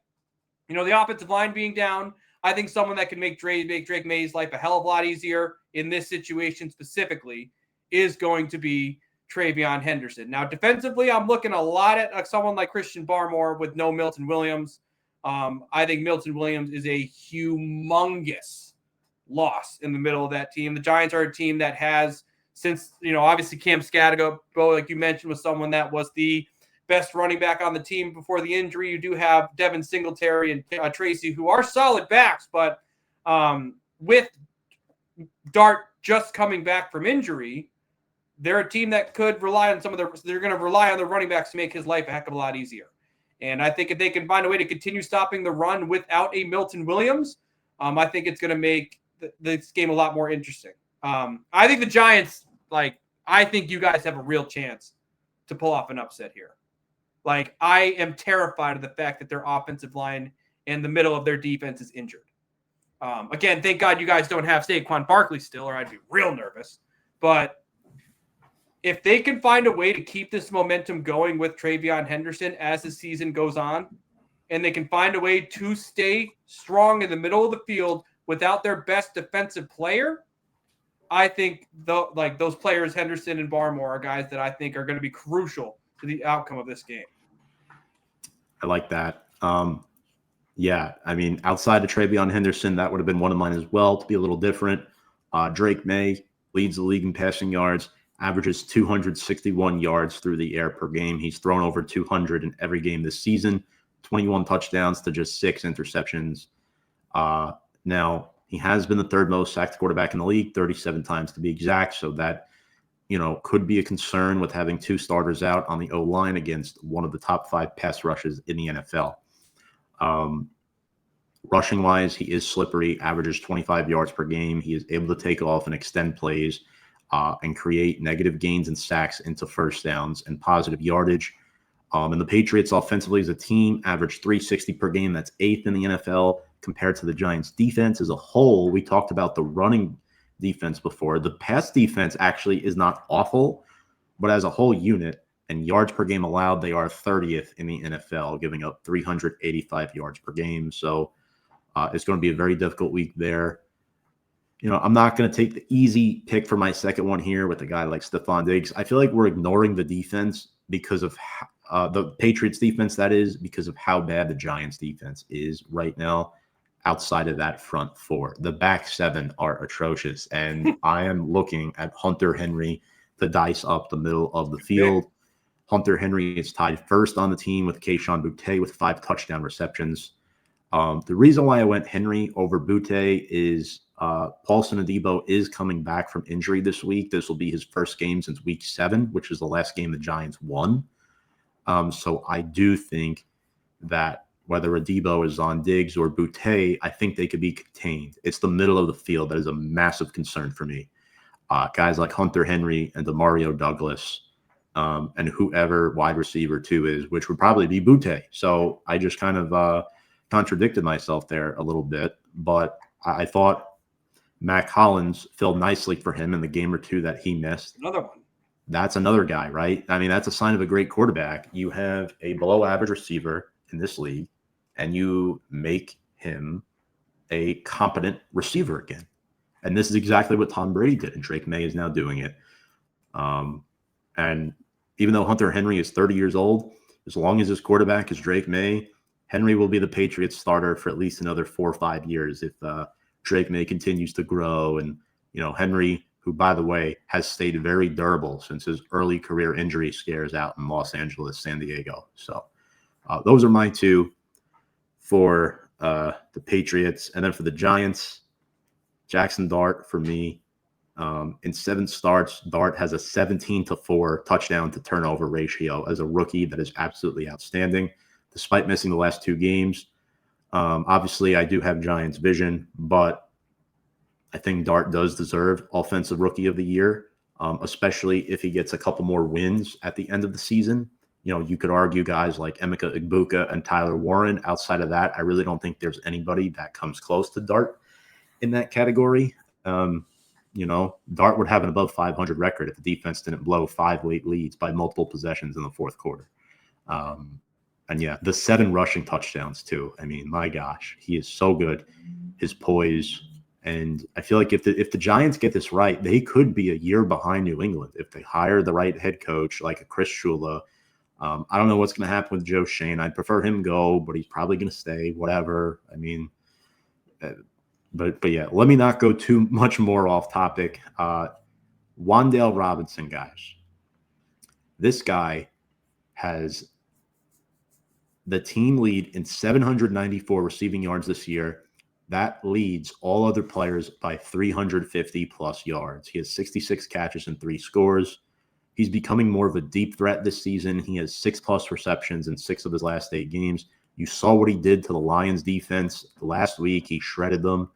the offensive line being down, I think someone that can make Drake Maye's life a hell of a lot easier in this situation specifically is going to be TreVeyon Henderson. Now, defensively, I'm looking a lot at someone like Christian Barmore with no Milton Williams. I think Milton Williams is a humongous loss in the middle of that team. The Giants are a team that has, since, obviously Cam Scatterbo, like you mentioned, was someone that was the best running back on the team before the injury. You do have Devin Singletary and Tracy, who are solid backs, but with Dart just coming back from injury, they're a team that could rely on they're going to rely on the running backs to make his life a heck of a lot easier. And I think if they can find a way to continue stopping the run without a Milton Williams, I think it's going to make this game a lot more interesting. I think the Giants, I think you guys have a real chance to pull off an upset here. I am terrified of the fact that their offensive line and the middle of their defense is injured. Again, thank God you guys don't have Saquon Barkley still, or I'd be real nervous. But if they can find a way to keep this momentum going with TreVeyon Henderson as the season goes on, and they can find a way to stay strong in the middle of the field without their best defensive player, I think those players, Henderson and Barmore, are guys that I think are going to be crucial to the outcome of this game. I like that. Outside of TreVeyon Henderson, that would have been one of mine as well, to be a little different. Drake Maye leads the league in passing yards, averages 261 yards through the air per game. He's thrown over 200 in every game this season, 21 touchdowns to just 6 interceptions. Now, he has been the third most sacked quarterback in the league, 37 times to be exact. So that, could be a concern with having 2 starters out on the O-line against one of the top 5 pass rushes in the NFL. Rushing wise, he is slippery, averages 25 yards per game. He is able to take off and extend plays and create negative gains and sacks into first downs and positive yardage. And the Patriots offensively as a team average 360 per game. That's 8th in the NFL compared to the Giants defense as a whole. We talked about the running defense before. The pass defense actually is not awful, but as a whole unit and yards per game allowed, they are 30th in the NFL, giving up 385 yards per game. So it's going to be a very difficult week there. I'm not going to take the easy pick for my second one here with a guy like Stephon Diggs. I feel like we're ignoring the defense because of the Patriots defense, that is, because of how bad the Giants defense is right now outside of that front four. The back seven are atrocious, and I am looking at Hunter Henry to dice up the middle of the field. Hunter Henry is tied first on the team with Kayshon Boutte with 5 touchdown receptions. The reason why I went Henry over Boutte is Paulson Adebo is coming back from injury this week. This will be his first game since week 7, which is the last game the Giants won. So I do think that whether Adebo is on Diggs or Boutte, I think they could be contained. It's the middle of the field that is a massive concern for me. Guys like Hunter Henry and Demario Douglas and whoever wide receiver 2 is, which would probably be Boutte. So I just kind of contradicted myself there a little bit, but I thought Mac Hollins filled nicely for him in the game or 2 that he missed. Another one. That's another guy, right? I mean, that's a sign of a great quarterback. You have a below average receiver in this league, and you make him a competent receiver again. And this is exactly what Tom Brady did, and Drake Maye is now doing it. And even though Hunter Henry is 30 years old, as long as his quarterback is Drake Maye, Henry will be the Patriots starter for at least another 4 or 5 years if Drake Maye continues to grow. And, Henry, who, by the way, has stayed very durable since his early career injury scares out in Los Angeles, San Diego. So those are my 2 for the Patriots. And then for the Giants, Jaxson Dart for me. In 7 starts, Dart has a 17-4 touchdown to turnover ratio as a rookie that is absolutely outstanding, despite missing the last 2 games. Obviously, I do have Giants vision, but I think Dart does deserve Offensive Rookie of the Year, especially if he gets a couple more wins at the end of the season. You could argue guys like Emeka Egbuka and Tyler Warren. Outside of that, I really don't think there's anybody that comes close to Dart in that category. Dart would have an above 500 record if the defense didn't blow 5 late leads by multiple possessions in the fourth quarter. And yeah, the 7 rushing touchdowns too. I mean, my gosh, he is so good. His poise. And I feel like if the Giants get this right, they could be a year behind New England if they hire the right head coach like a Chris Shula. I don't know what's going to happen with Joe Shane. I'd prefer him go, but he's probably going to stay, whatever. I mean, but yeah, let me not go too much more off topic. Wan'Dale Robinson, guys. This guy has the team lead in 794 receiving yards this year. That leads all other players by 350 plus yards. He has 66 catches and 3 scores. He's becoming more of a deep threat this season. He has 6 plus receptions in 6 of his last 8 games. You saw what he did to the Lions defense last week. He shredded them.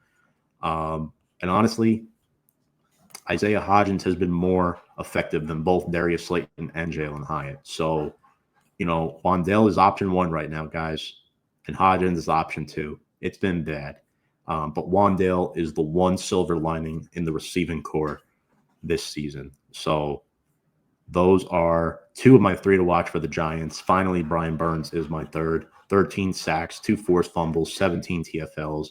And honestly, Isaiah Hodgins has been more effective than both Darius Slayton and Jalen Hyatt. So, Wan'Dale is option 1 right now, guys, and Hodgins is option 2. It's been bad. But Wan'Dale is the one silver lining in the receiving core this season. So those are 2 of my 3 to watch for the Giants. Finally, Brian Burns is my third. 13 sacks, 2 forced fumbles, 17 TFLs.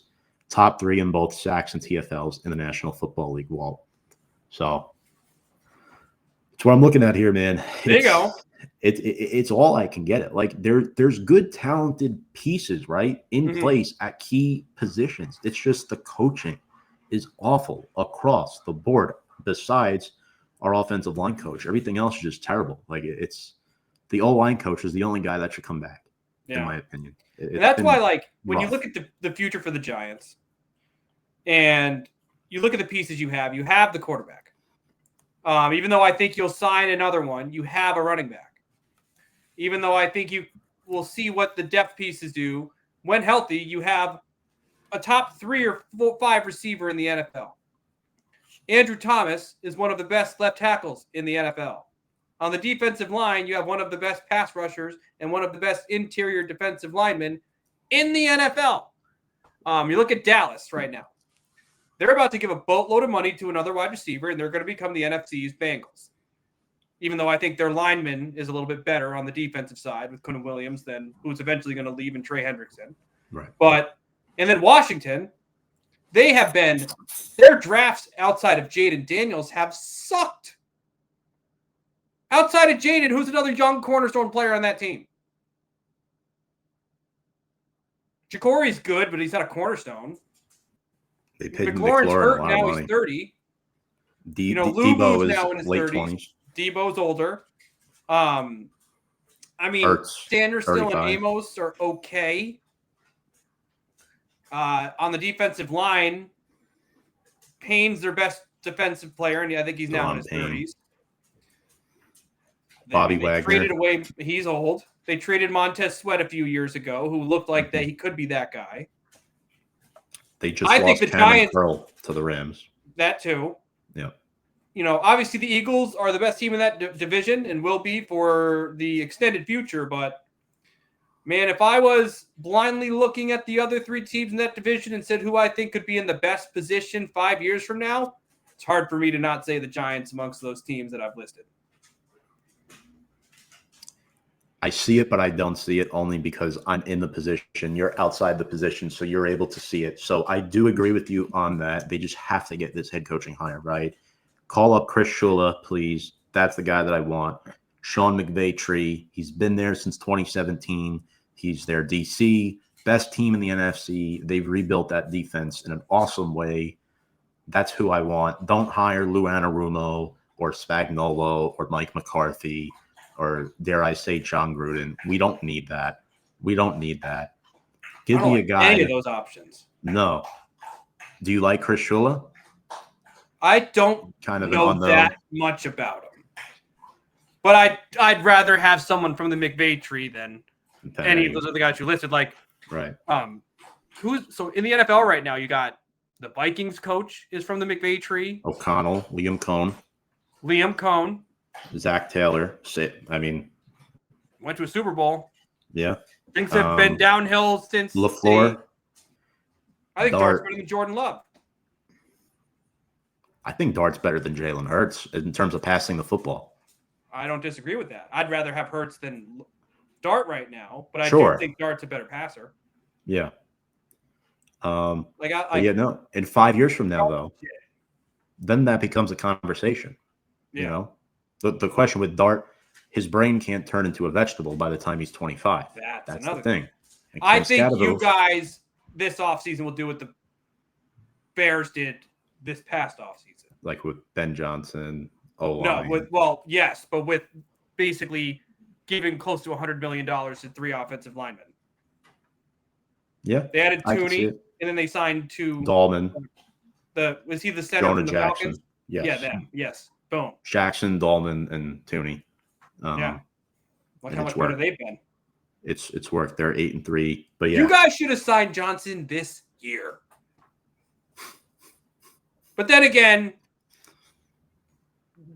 Top 3 in both sacks and TFLs in the National Football League, Walt. So it's what I'm looking at here, man. There you go. It's all I can get it. Like there's good, talented pieces, right, in place at key positions. It's just the coaching is awful across the board. Besides our offensive line coach, everything else is just terrible. Like it's the O-line coach is the only guy that should come back, in my opinion. And that's why, like, when you look at the future for the Giants, and you look at the pieces you have the quarterback. Even though I think you'll sign another one, you have a running back. Even though I think you will see what the depth pieces do when healthy, you have a top 3 or 5 receiver in the NFL. Andrew Thomas is one of the best left tackles in the NFL. On the defensive line, you have one of the best pass rushers and one of the best interior defensive linemen in the NFL. You look at Dallas right now. They're about to give a boatload of money to another wide receiver, and they're going to become the NFC's Bengals. Even though I think their lineman is a little bit better on the defensive side with Quinnen Williams than who's eventually going to leave in Trey Hendrickson. Right. And then Washington, their drafts outside of Jaden Daniels have sucked. Outside of Jaden, who's another young cornerstone player on that team? Jacory's good, but he's not a cornerstone. They paid McLaurin's hurt a lot now. of money. He's 30. Debo Lubu's is now in his late 30s. 20s. Debo's older. Sanderson and Amos are okay. On the defensive line, Payne's their best defensive player, and I think he's now in his 30s. Bobby Wagner. Traded away. He's old. They traded Montez Sweat a few years ago, who looked like that he could be that guy. They just lost the Giants to the Rams. That too. Yeah. Obviously the Eagles are the best team in that division and will be for the extended future. But man, if I was blindly looking at the other 3 teams in that division and said who I think could be in the best position 5 years from now, it's hard for me to not say the Giants amongst those teams that I've listed. I see it, but I don't see it only because I'm in the position. You're outside the position, so you're able to see it. So I do agree with you on that. They just have to get this head coaching hire, right? Call up Chris Shula, please. That's the guy that I want. Sean McVay, he's been there since 2017. He's their DC, best team in the NFC. They've rebuilt that defense in an awesome way. That's who I want. Don't hire Lou Anarumo or Spagnuolo or Mike McCarthy or dare I say John Gruden. We don't need that. Give me a guy. Any of those options. No. Do you like Chris Shula? I don't know that much about him. But I'd rather have someone from the McVay tree than any of those other guys you listed. Like, right. So in the NFL right now, you got the Vikings coach is from the McVay tree. O'Connell, Liam Cohn. Zach Taylor. Went to a Super Bowl. Yeah. Things have been downhill since LaFleur. I think Dart's better than Jordan Love. I think Dart's better than Jalen Hurts in terms of passing the football. I don't disagree with that. I'd rather have Hurts than Dart right now, but I do think Dart's a better passer. Yeah. In 5 years from now, though, then that becomes a conversation. Yeah. The question with Dart, his brain can't turn into a vegetable by the time he's 25. That's the thing. I think you guys this offseason will do what the Bears did this past offseason. Like with Ben Johnson. But with basically giving close to $100 million to 3 offensive linemen. Yeah. They added Tooney, and then they signed 2. Dolman. Was he the center Jonah from the Jaxson. Falcons? Yes. Yeah, that. Yes. Boom. Jaxson, Dolman, and Tooney. Yeah. Look how much better they've been. It's worked. They're 8-3. But yeah. You guys should have signed Johnson this year. But then again,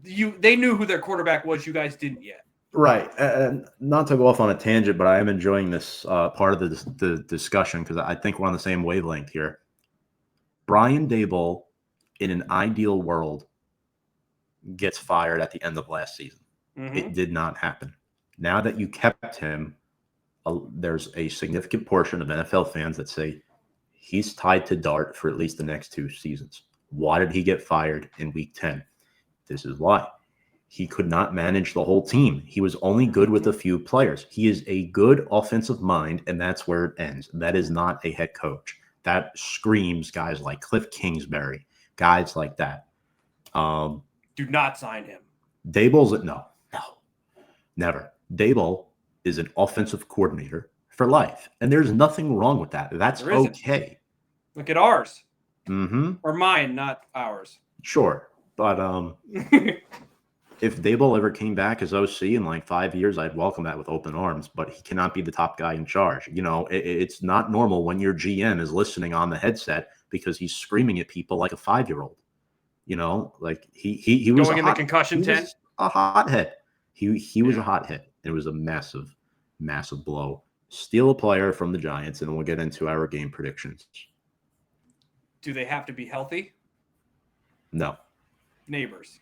they knew who their quarterback was. You guys didn't yet. Right. And not to go off on a tangent, but I am enjoying this part of the discussion because I think we're on the same wavelength here. Brian Daboll, in an ideal world, gets fired at the end of last season. Mm-hmm. It did not happen. Now that you kept him, there's a significant portion of NFL fans that say he's tied to Dart for at least the next 2 seasons. Why did he get fired in week 10? This is why. He could not manage the whole team. He was only good with a few players. He is a good offensive mind, and that's where it ends. That is not a head coach. That screams guys like Cliff Kingsbury, guys like that. Do not sign him. Daboll's no, never. Daboll is an offensive coordinator for life, and there's nothing wrong with that. That's okay. Look at ours. Mm-hmm. Or mine, not ours. Sure, but if Daboll ever came back as OC in like 5 years, I'd welcome that with open arms, but he cannot be the top guy in charge. It's not normal when your GM is listening on the headset because he's screaming at people like a 5-year-old. Like he was Going in the concussion tent. Was a hothead. He was a hothead. It was a massive, massive blow. Steal a player from the Giants, and we'll get into our game predictions. Do they have to be healthy? No. Neighbors.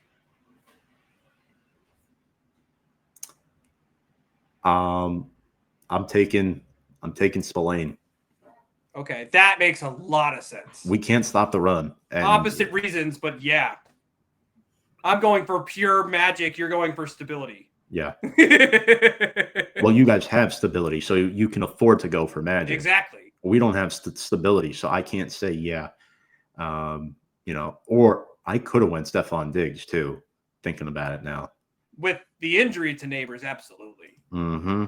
I'm taking Spillane. Okay, that makes a lot of sense. We can't stop the run. Opposite reasons, but yeah. I'm going for pure magic. You're going for stability. Yeah. Well, you guys have stability, so you can afford to go for magic. Exactly. We don't have stability, so I can't say yeah. Or I could have went Stephon Diggs too, thinking about it now. With the injury to Neighbors, absolutely. Mm-hmm.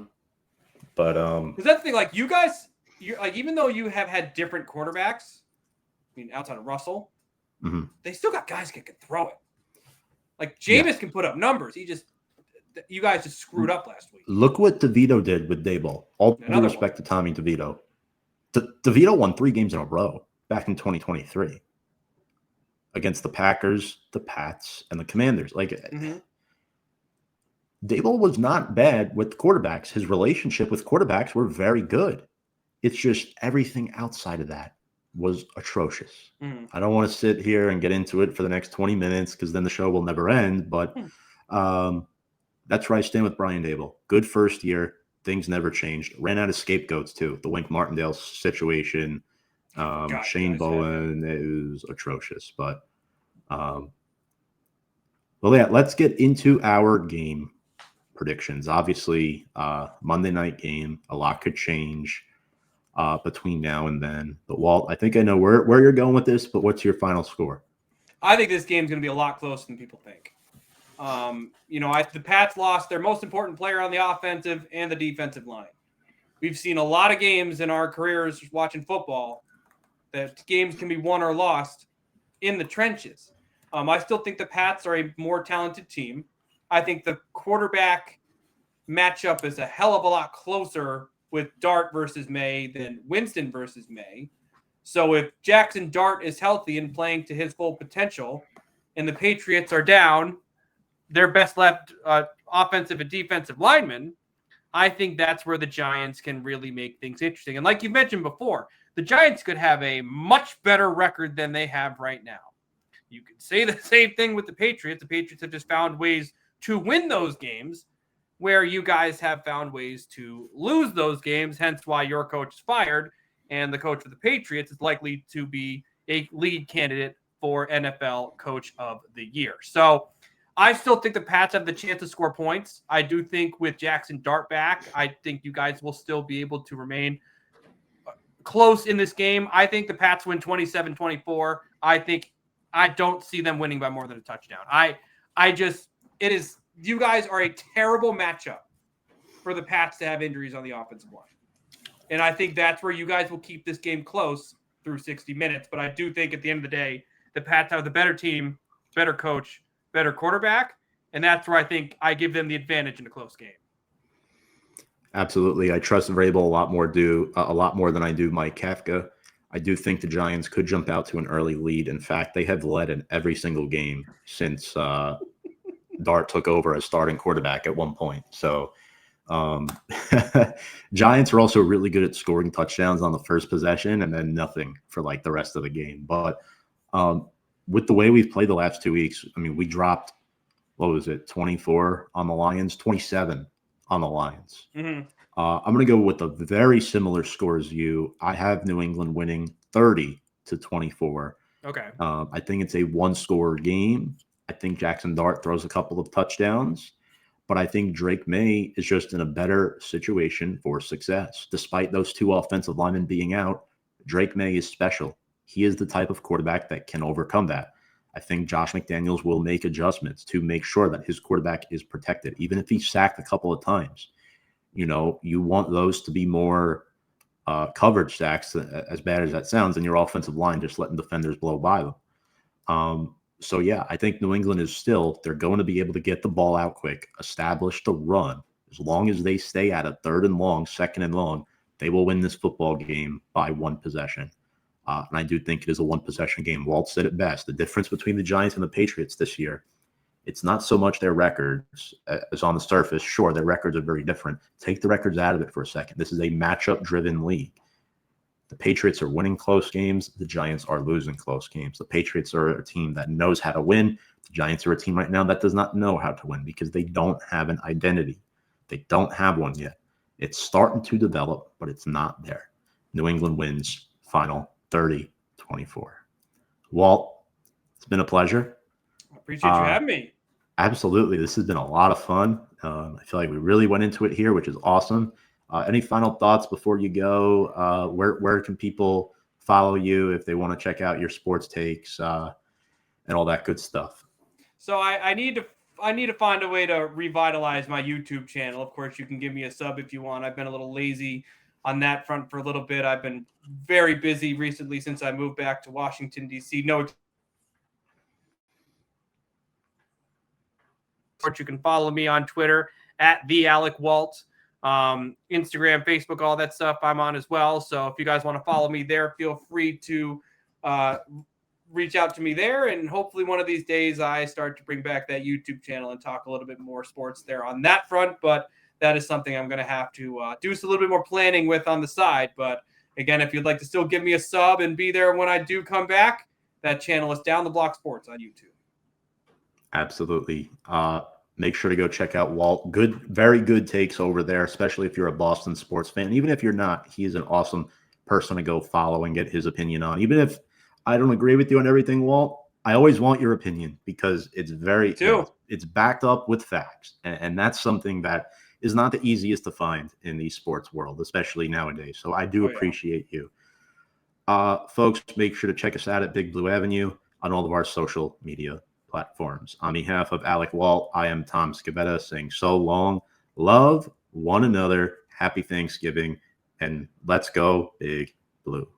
But because that's the thing, like you guys, even though you have had different quarterbacks, I mean, outside of Russell, they still got guys that can throw it. Like Jameis can put up numbers. You guys just screwed up last week. Look what DeVito did with Daboll. All due respect to Tommy DeVito. DeVito won 3 games in a row back in 2023 against the Packers, the Pats, and the Commanders. Like Daboll was not bad with quarterbacks. His relationship with quarterbacks were very good. It's just everything outside of that was atrocious. I don't want to sit here and get into it for the next 20 minutes because then the show will never end. But that's where I stand with Brian Daboll. Good first year. Things never changed. Ran out of scapegoats too. The Wink Martindale situation, Shane Bowen, it was atrocious. But let's get into our game predictions. Obviously, Monday night game. A lot could change between now and then. But Walt, I think I know where you're going with this, but what's your final score? I think this game's going to be a lot closer than people think. The Pats lost their most important player on the offensive and the defensive line. We've seen a lot of games in our careers watching football that games can be won or lost in the trenches. I still think the Pats are a more talented team. I think the quarterback matchup is a hell of a lot closer with Dart versus Maye than Winston versus Maye. So if Jaxson Dart is healthy and playing to his full potential and the Patriots are down their best left offensive and defensive linemen, I think that's where the Giants can really make things interesting. And like you mentioned before, the Giants could have a much better record than they have right now. You could say the same thing with the Patriots. The Patriots have just found ways to win those games where you guys have found ways to lose those games, hence why your coach is fired, and the coach of the Patriots is likely to be a lead candidate for NFL Coach of the Year. So I still think the Pats have the chance to score points. I do think with Jaxson Dart back, I think you guys will still be able to remain close in this game. I think the Pats win 27-24. I don't see them winning by more than a touchdown. You guys are a terrible matchup for the Pats to have injuries on the offensive line. And I think that's where you guys will keep this game close through 60 minutes. But I do think at the end of the day, the Pats have the better team, better coach, better quarterback. And that's where I think I give them the advantage in a close game. Absolutely. I trust Vrabel a lot more than I do Mike Kafka. I do think the Giants could jump out to an early lead. In fact, they have led in every single game since Dart took over as starting quarterback at one point. So Giants are also really good at scoring touchdowns on the first possession and then nothing for like the rest of the game. But with the way we've played the last 2 weeks, I mean, we dropped, 24 on the Lions, 27 on the Lions. I'm going to go with a very similar score as you. I have New England winning 30-24. Okay. I think it's a one-score game. I think Jaxson Dart throws a couple of touchdowns, but I think Drake Maye is just in a better situation for success. Despite those two offensive linemen being out, Drake Maye is special. He is the type of quarterback that can overcome that. I think Josh McDaniels will make adjustments to make sure that his quarterback is protected, even if he's sacked a couple of times. You want those to be more coverage sacks, as bad as that sounds, and your offensive line just letting defenders blow by them. So yeah, I think New England is they're going to be able to get the ball out quick, establish the run. As long as they stay at a 3rd and long, 2nd and long, they will win this football game by 1 possession. And I do think it is a 1 possession game. Walt said it best. The difference between the Giants and the Patriots this year, it's not so much their records as on the surface. Sure, their records are very different. Take the records out of it for a second. This is a matchup-driven league. The Patriots are winning close games. The Giants are losing close games. The Patriots are a team that knows how to win. The Giants are a team right now that does not know how to win because they don't have an identity. They don't have one yet. It's starting to develop, but it's not there. New England wins final 30-24. Walt, it's been a pleasure. I appreciate you having me. Absolutely. This has been a lot of fun. I feel like we really went into it here, which is awesome. Any final thoughts before you go? Where can people follow you if they want to check out your sports takes and all that good stuff? So I need to find a way to revitalize my YouTube channel. Of course, you can give me a sub if you want. I've been a little lazy on that front for a little bit. I've been very busy recently since I moved back to Washington, D.C. No, you can follow me on Twitter at @theAlecWalt. Instagram, Facebook, all that stuff I'm on as well. So if you guys want to follow me there, feel free to reach out to me there. And hopefully one of these days I start to bring back that YouTube channel and talk a little bit more sports there on that front. But that is something I'm going to have to do a little bit more planning with on the side. But again, if you'd like to still give me a sub and be there when I do come back, that channel is Down the Block Sports on YouTube. Absolutely. Make sure to go check out Walt. Very good takes over there, especially if you're a Boston sports fan. Even if you're not, he is an awesome person to go follow and get his opinion on. Even if I don't agree with you on everything, Walt, I always want your opinion because it's it's backed up with facts. And that's something that is not the easiest to find in the sports world, especially nowadays. So I do appreciate you. Folks, make sure to check us out at Big Blue Avenue on all of our social media platforms. On behalf of Alec Walt, I am Tom Scavetta saying so long. Love one another. Happy Thanksgiving. And let's go Big Blue.